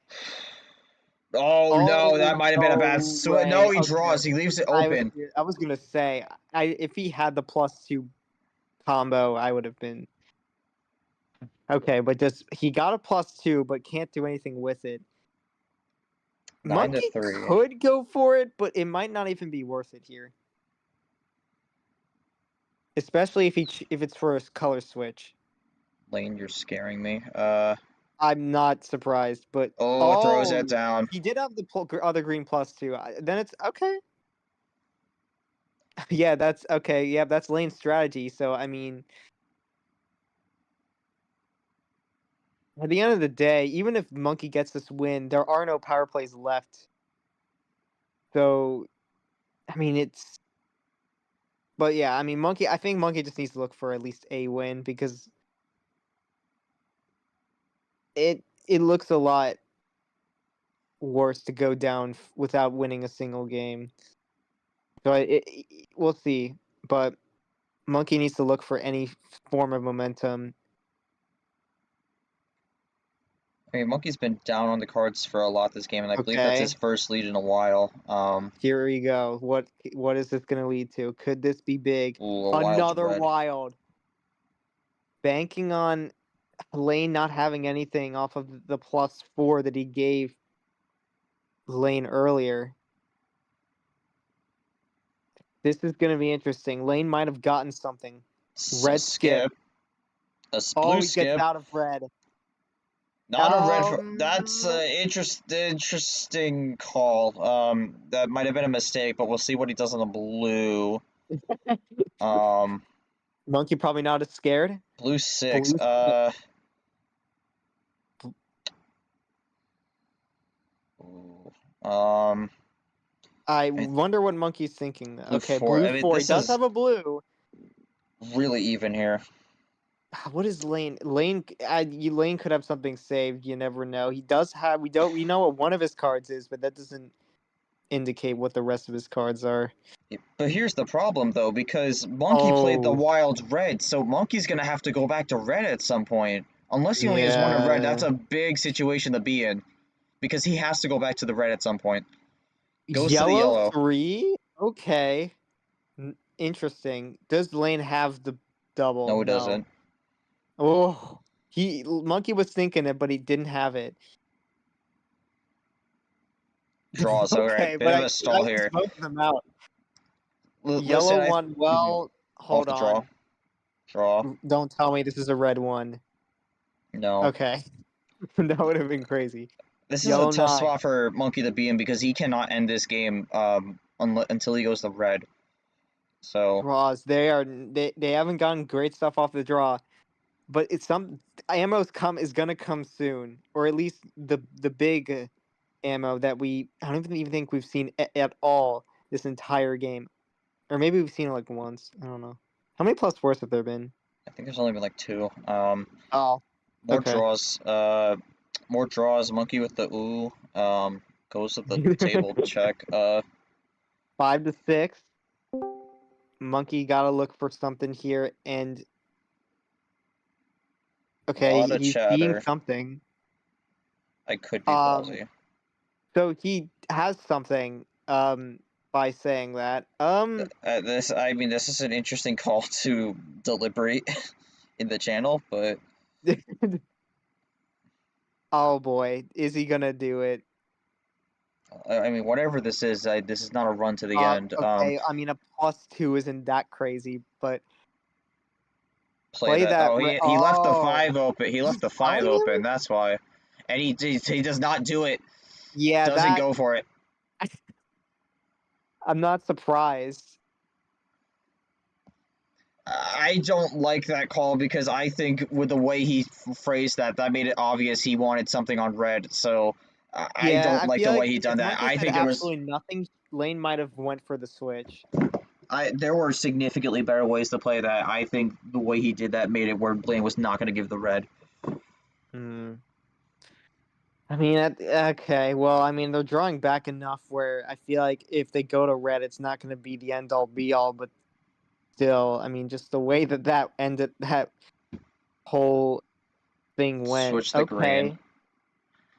Oh no, that might have been a bad swing. No, he draws. He leaves it open. I was gonna say, if he had the +2 combo, I would have been Okay, but he got a +2, but can't do anything with it. 9 Monkey to 3. could go for it, but it might not even be worth it here. Especially if it's for a color switch. Lane, you're scaring me. I'm not surprised, but Throws it down. He did have the other green +2. Then it's okay. Yeah, that's okay. Yeah, that's Lane's strategy. So I mean, at the end of the day, even if Monkey gets this win, there are no power plays left. So, I mean, it's. But yeah, I mean, I think Monkey just needs to look for at least a win because it looks a lot worse to go down without winning a single game. So we'll see, but Monkey needs to look for any form of momentum. I mean, Monkey's been down on the cards for a lot this game, and I believe that's his first lead in a while. Here we go. What is this going to lead to? Could this be big? Another wild. Banking on Lane not having anything off of the +4 that he gave Lane earlier. This is going to be interesting. Lane might have gotten something. Red skip. A blue skip. He gets out of red. Not a red. That's an interesting call. That might have been a mistake, but we'll see what he does on the blue. Monkey probably not as scared. Blue 6. I wonder what Monkey's thinking. Okay, 4. blue 4. He does have a blue. Really even here. What is Lane? Lane could have something saved. You never know. He does have. We know what one of his cards is, but that doesn't indicate what the rest of his cards are. But here's the problem, though, because Monkey played the wild red, so Monkey's gonna have to go back to red at some point. Unless he only has one of red, that's a big situation to be in, because he has to go back to the red at some point. Goes to the yellow. 3. Okay. Interesting. Does Lane have the double? No, he doesn't. Oh, Monkey was thinking it, but he didn't have it. Draws, okay, bit of a stall here. Both of them out. Yellow one, well, hold on. Draw. Don't tell me this is a red one. No. Okay. That would have been crazy. This is a tough spot for Monkey to be in because he cannot end this game until he goes to red. So draws, they haven't gotten great stuff off the draw. But it's ammo's is gonna come soon, or at least the big ammo that I don't even think we've seen at all this entire game, or maybe we've seen it like once. I don't know. How many +4s have there been? I think there's only been like 2. More draws. More draws. Monkey with the ooh. Goes to the table check. 5 to 6. Monkey gotta look for something here, and okay, he's seeing something. I could be ballsy. So he has something by saying that. This is an interesting call to deliberate in the channel, but oh boy, is he gonna do it? I mean, whatever this is not a run to the end. Okay, I mean, a +2 isn't that crazy, but play that. Oh, he left the 5 open. He left the 5 open. That's why, and he does not do it. Yeah, doesn't go for it. I'm not surprised. I don't like that call because I think with the way he phrased that made it obvious he wanted something on red. So I don't like the way he done that. I think there was absolutely nothing. Lane might have went for the switch. There were significantly better ways to play that. I think the way he did that made it where Lane was not going to give the red. I mean, okay. Well, I mean, they're drawing back enough where I feel like if they go to red, it's not going to be the end all be all. But still, I mean, just the way that ended, that whole thing went. Switch the green.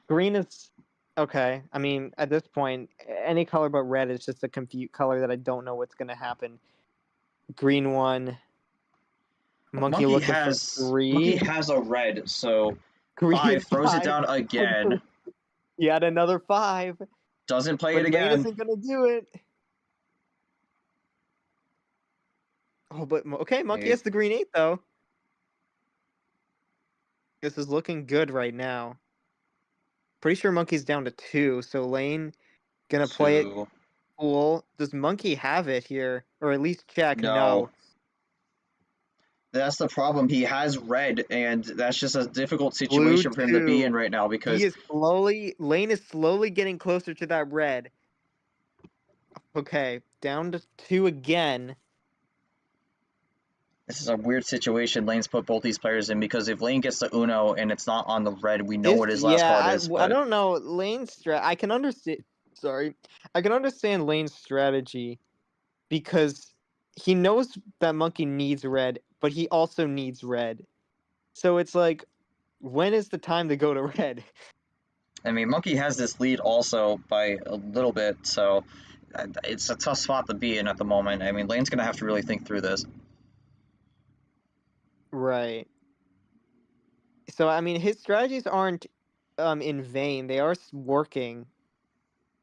Green is okay. I mean, at this point, any color but red is just a confused color that I don't know what's going to happen. Green 1. Monkey looking for Monkey 3. has a red, so Green 5 throws it 5. down again. He had another 5. Doesn't play But it Lane again. isn't gonna do it. Oh, but okay, Monkey Maybe. has the green 8 though. This is looking good right now. Pretty sure Monkey's down to 2, so Lane gonna play it 2. cool. Does Monkey have it here, or at least check? No. That's the problem. He has red, and that's just a difficult situation for him to be in right now because Lane is slowly getting closer to that red. Okay, down to 2 again. this is a weird situation Lane's put both these players in because if Lane gets the Uno and it's not on the red, we know what his last card is. I don't know Lane's I can understand. Sorry, I can understand Lane's strategy because he knows that Monkey needs red, but he also needs red. So it's like, when is the time to go to red? I mean, Monkey has this lead also by a little bit, so it's a tough spot to be in at the moment. I mean, Lane's going to have to really think through this. Right. So I mean, his strategies aren't in vain. They are working,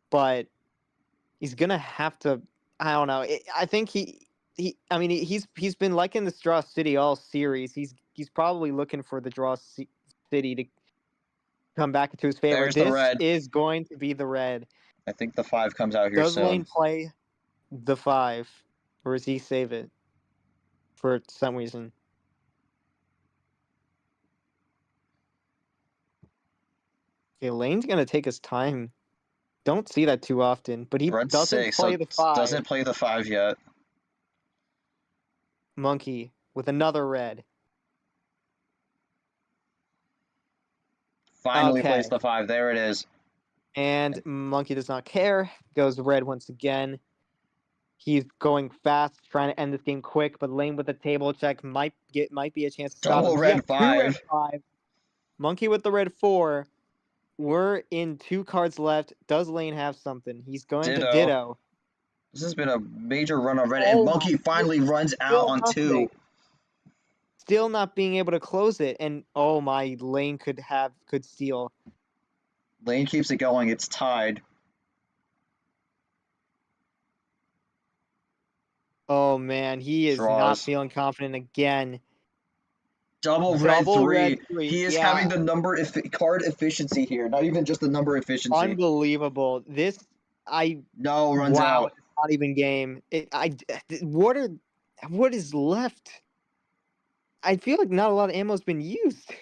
but he's gonna have to. I don't know. I think I mean, he's been liking this draw city all series. He's probably looking for the draw city to come back into his favor. There's the This red. is going to be the red. I think the 5 comes out here Does soon. Lane play the 5, or does he save it for some reason? Okay, Lane's gonna take his time. Don't see that too often, but he Red doesn't 6, play so the 5. doesn't play the 5 yet. Monkey with another red. Finally Okay. plays the 5. There it is. And Monkey does not care. Goes red once again. He's going fast, trying to end this game quick, but Lane with the table check might be a chance to stop Double him. red Yeah, 5. 2 red 5. Monkey with the red 4. We're in 2 cards left. Does Lane have something? He's going to ditto. This has been a major run on red, and Monkey finally runs out on 2. Still not being able to close it, and oh my, Lane could steal. Lane keeps it going. It's tied. Oh man, he is not feeling confident again. Double red 3. 3. He is having the card efficiency here, not even just the number efficiency. Unbelievable. Runs out. It's not even game. What is left? I feel like not a lot of ammo's been used.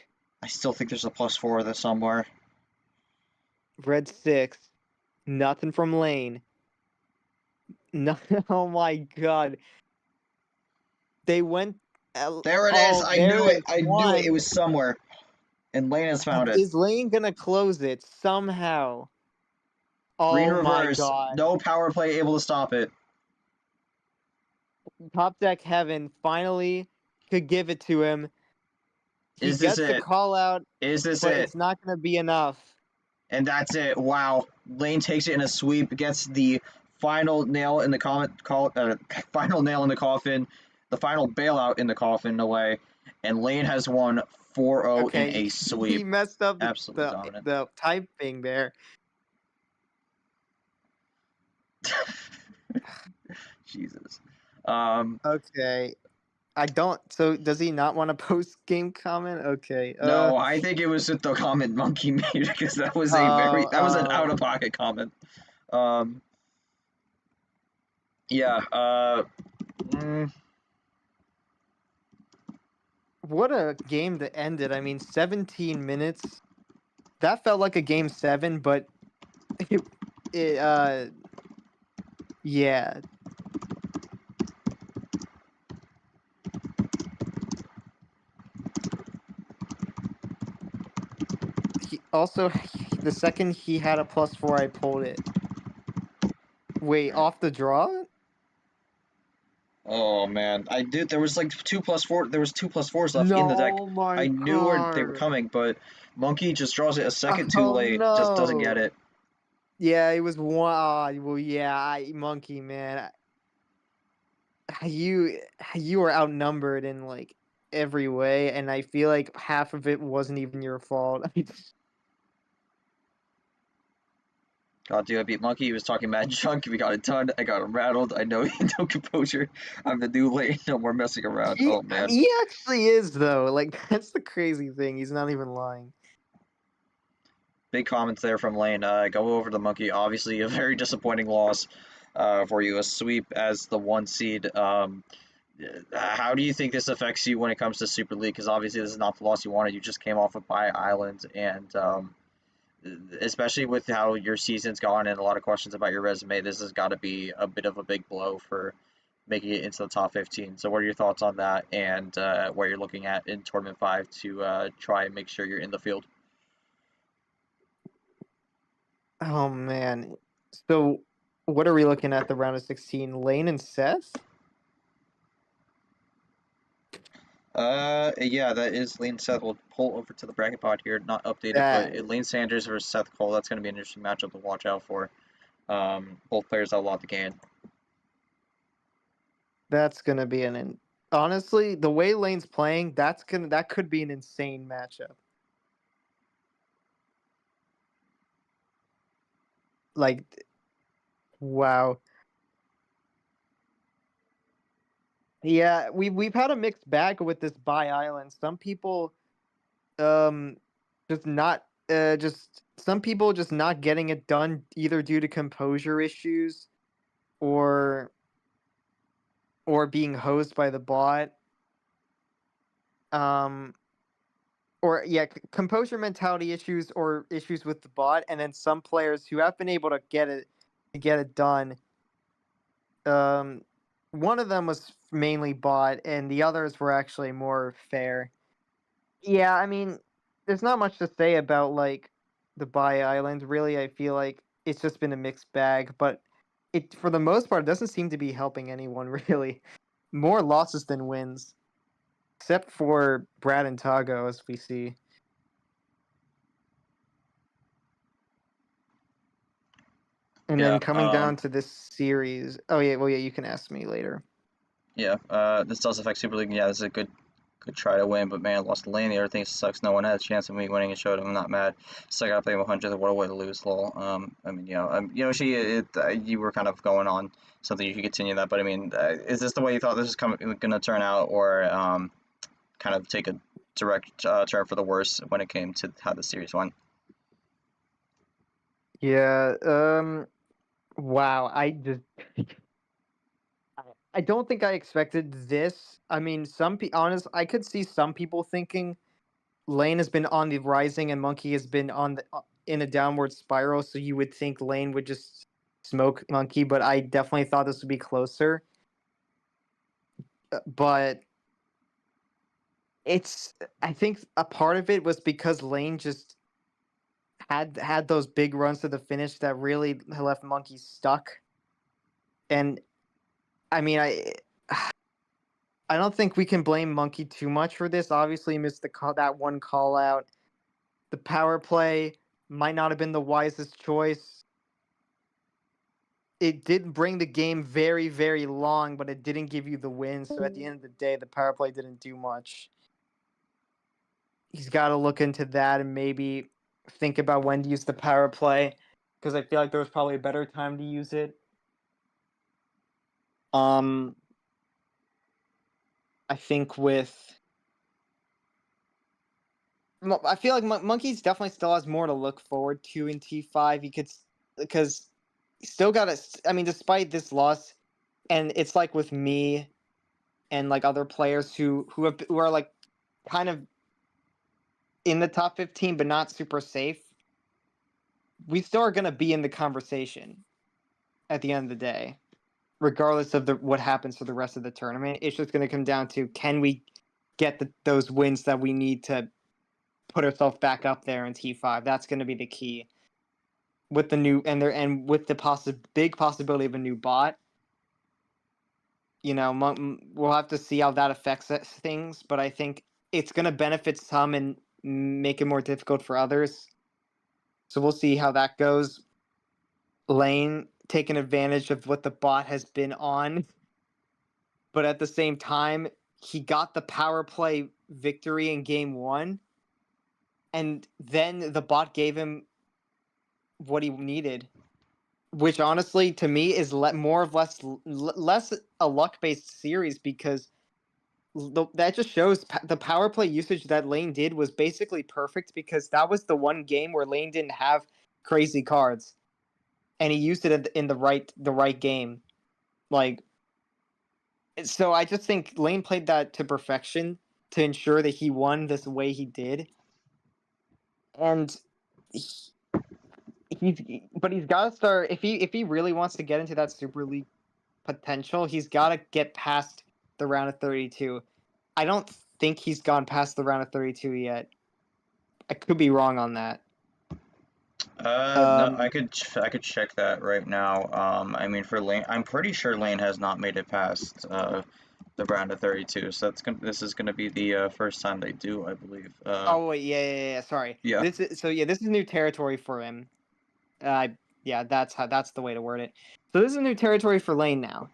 I still think there's a +4 there somewhere. Red 6. Nothing from Lane. No, oh my god. They went. There it is. I knew it. I knew it. It was somewhere. And Lane has found it. Is Lane gonna close it somehow? Green Oh reverse. my god. No power play able to stop it. Top deck heaven finally could give it to him. He Is this gets the it? call out. Is this but it? It's not gonna be enough. And that's it. Wow. Lane takes it in a sweep, gets the final nail in the final nail in the coffin, the final bailout in the coffin away, and Lane has won 4-0 in a sweep. He messed up Absolutely dominant. the typing there. Jesus. Okay. I don't. So does he not want a post game comment? Okay. No, I think it was just the comment Monkey made because that was an out of pocket comment. Yeah. What a game to end it. I mean, 17 minutes. That felt like a game 7, but yeah. Also, the second he had a +4, I pulled it. Wait, off the draw? Oh man, I did. There was like 2+4. There was 2+4s left in the deck. I knew where they were coming, but Monkey just draws it a second too late. No. Just doesn't get it. Yeah, it was one. Well, yeah, Monkey, man. You were outnumbered, and like every way, and I feel like half of it wasn't even your fault. God, dude, I beat Monkey. He was talking mad junk. We got it done. I got him rattled. I know no composure. I'm the new lane. No more messing around. Oh, man. He actually is, though. Like, that's the crazy thing. He's not even lying. Big comments there from Lane. Go over the Monkey. Obviously, a very disappointing loss for you. A sweep as the 1 seed. How do you think this affects you when it comes to Super League? Because obviously, this is not the loss you wanted. You just came off of Bye Island, and especially with how your season's gone and a lot of questions about your resume, this has got to be a bit of a big blow for making it into the top 15. So what are your thoughts on that, and where you're looking at in Tournament 5 to try and make sure you're in the field? Oh, man. So, what are we looking at the round of 16? Lane and Seth? Yeah, that is Lane Seth. We'll pull over to the bracket pod here, not updated, That but Lane Sanders versus Seth Cole, that's going to be an interesting matchup to watch out for. Both players have a lot to gain. that's gonna be honestly, the way Lane's playing, that could be an insane matchup. Like, wow. Yeah, we've had a mixed bag with this Bye Island. Some people just not just some people just not getting it done either due to composure issues or being hosed by the bot. Or yeah, composure mentality issues or issues with the bot, and then some players who have been able to get it done. One of them was mainly bot, and the others were actually more fair. Yeah, I mean, there's not much to say about like the Bye Island. Really, I feel like it's just been a mixed bag, but it for the most part doesn't seem to be helping anyone really. More losses than wins, except for Brad and Tago, as we see. And Yeah, then coming down to this series. Oh yeah, well yeah, you can ask me later. yeah. This does affect Super League. Yeah, this is a good try to win, but man, lost to Lane. The other thing sucks. No one had a chance of me winning and showed him. I'm not mad. Still got to play 100. What a way to lose, lol. I mean, you were kind of going on something. You could continue that, but I mean, is this the way you thought this was going to turn out, or kind of take a direct turn for the worse when it came to how the series went? Yeah. Wow. I don't think I expected this. I mean, I could see some people thinking Lane has been on the rising and Monkey has been in a downward spiral, so you would think Lane would just smoke Monkey, but I definitely thought this would be closer. But I think a part of it was because Lane just had those big runs to the finish that really left Monkey stuck. And I mean, I don't think we can blame Monkey too much for this. Obviously, he missed that one call out. The power play might not have been the wisest choice. It did bring the game very, very long, but it didn't give you the win. So at the end of the day, the power play didn't do much. He's got to look into that and maybe think about when to use the power play, because I feel like there was probably a better time to use it. I think I feel like Monkey's definitely still has more to look forward to in T5. Because he still got I mean, despite this loss, and it's like with me and like other players who are like kind of in the top 15 but not super safe, we still are going to be in the conversation at the end of the day, regardless of what happens for the rest of the tournament. It's just going to come down to, can we get those wins that we need to put ourselves back up there in T5? That's going to be the key with the new and with the big possibility of a new bot. You know, we'll have to see how that affects things, but I think it's going to benefit some and make it more difficult for others. So we'll see how that goes. Lane taking advantage of what the bot has been on, but at the same time, he got the power play victory in game 1, and then the bot gave him what he needed, which honestly to me is less a luck-based series, because that just shows the power play usage that Lane did was basically perfect, because that was the one game where Lane didn't have crazy cards, and he used it in the right game. Like, so I just think Lane played that to perfection to ensure that he won this way he did. And he's got to start, if he really wants to get into that Super League potential, he's got to get past the round of 32. I don't think he's gone past the round of 32 yet. I could be wrong on that. No, I could check that right now. I mean, for Lane, I'm pretty sure Lane has not made it past the round of 32. So this is gonna be the first time they do, I believe. Oh wait, yeah. Sorry. Yeah. This is new territory for him. Yeah, that's the way to word it. So this is new territory for Lane now,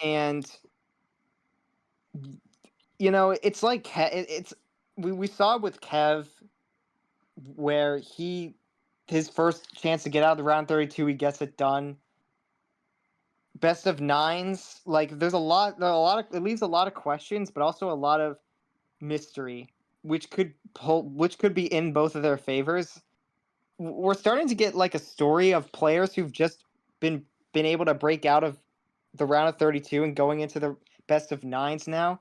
and you know, it's like we saw it with Kev, where his first chance to get out of the round 32, he gets it done. Best of 9s, like it leaves a lot of questions, but also a lot of mystery, which could be in both of their favors. We're starting to get like a story of players who've just been able to break out of the round of 32 and going into the best of 9s now.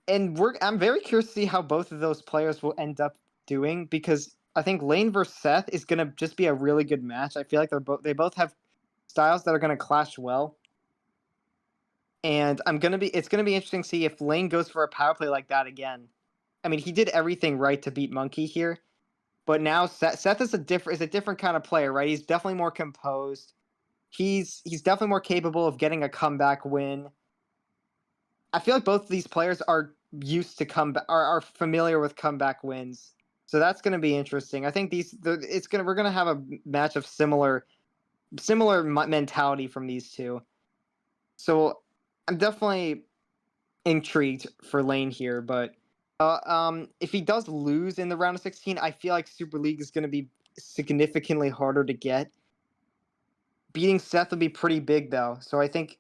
And I'm very curious to see how both of those players will end up doing, because I think Lane versus Seth is going to just be a really good match. I feel like they both have styles that are going to clash well. And it's going to be interesting to see if Lane goes for a power play like that again. I mean, he did everything right to beat Monkey here, but now Seth is a different kind of player, right? He's definitely more composed. He's definitely more capable of getting a comeback win. I feel like both of these players are used to are familiar with comeback wins, so that's going to be interesting. I think we're going to have a match of similar mentality from these two. So I'm definitely intrigued for Lane here, but if he does lose in the round of 16, I feel like Super League is going to be significantly harder to get. Beating Seth will be pretty big though, so I think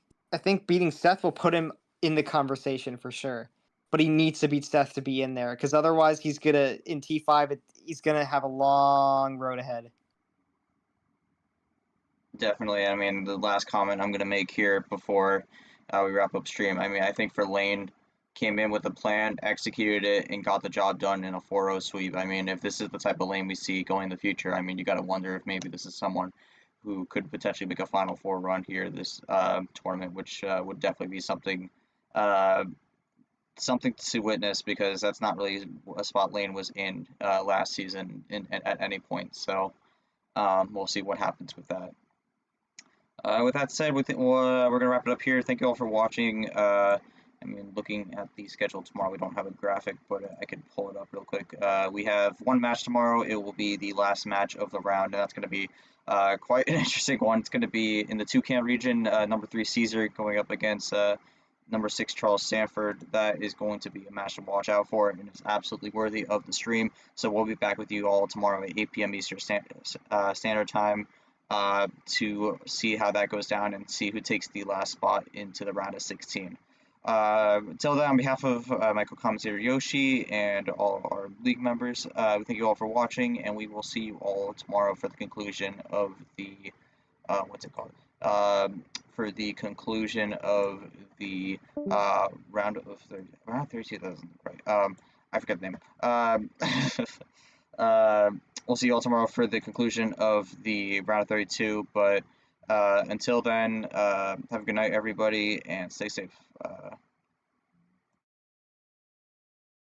beating Seth will put him in the conversation for sure. But he needs to beat Seth to be in there, because otherwise he's gonna in T5 he's gonna have a long road ahead. Definitely. I mean, the last comment I'm gonna make here before we wrap up stream. I mean, I think for Lane, came in with a plan, executed it, and got the job done in a 4-0 sweep. I mean, if this is the type of Lane we see going in the future, I mean, you got to wonder if maybe this is someone who could potentially make a Final Four run here this tournament, which would definitely be something to witness, because that's not really a spot Lane was in last season at any point. So we'll see what happens with that. With that said, we're going to wrap it up here. Thank you all for watching. I mean, looking at the schedule tomorrow, we don't have a graphic, but I can pull it up real quick. We have one match tomorrow. It will be the last match of the round, and that's going to be quite an interesting one. It's going to be in the Toucan region, number 3 Caesar going up against number 6 Charles Sanford. That is going to be a match to watch out for, and it's absolutely worthy of the stream. So we'll be back with you all tomorrow at 8 p.m. Eastern Standard Time to see how that goes down and see who takes the last spot into the round of 16. Until then, on behalf of my co-commentator Yoshi and all of our league members, we thank you all for watching, and we will see you all tomorrow for the conclusion of the for the conclusion of the round of 30. Round 32 doesn't right. I forget the name. We'll see you all tomorrow for the conclusion of the round of 32. But until then, have a good night, everybody, and stay safe.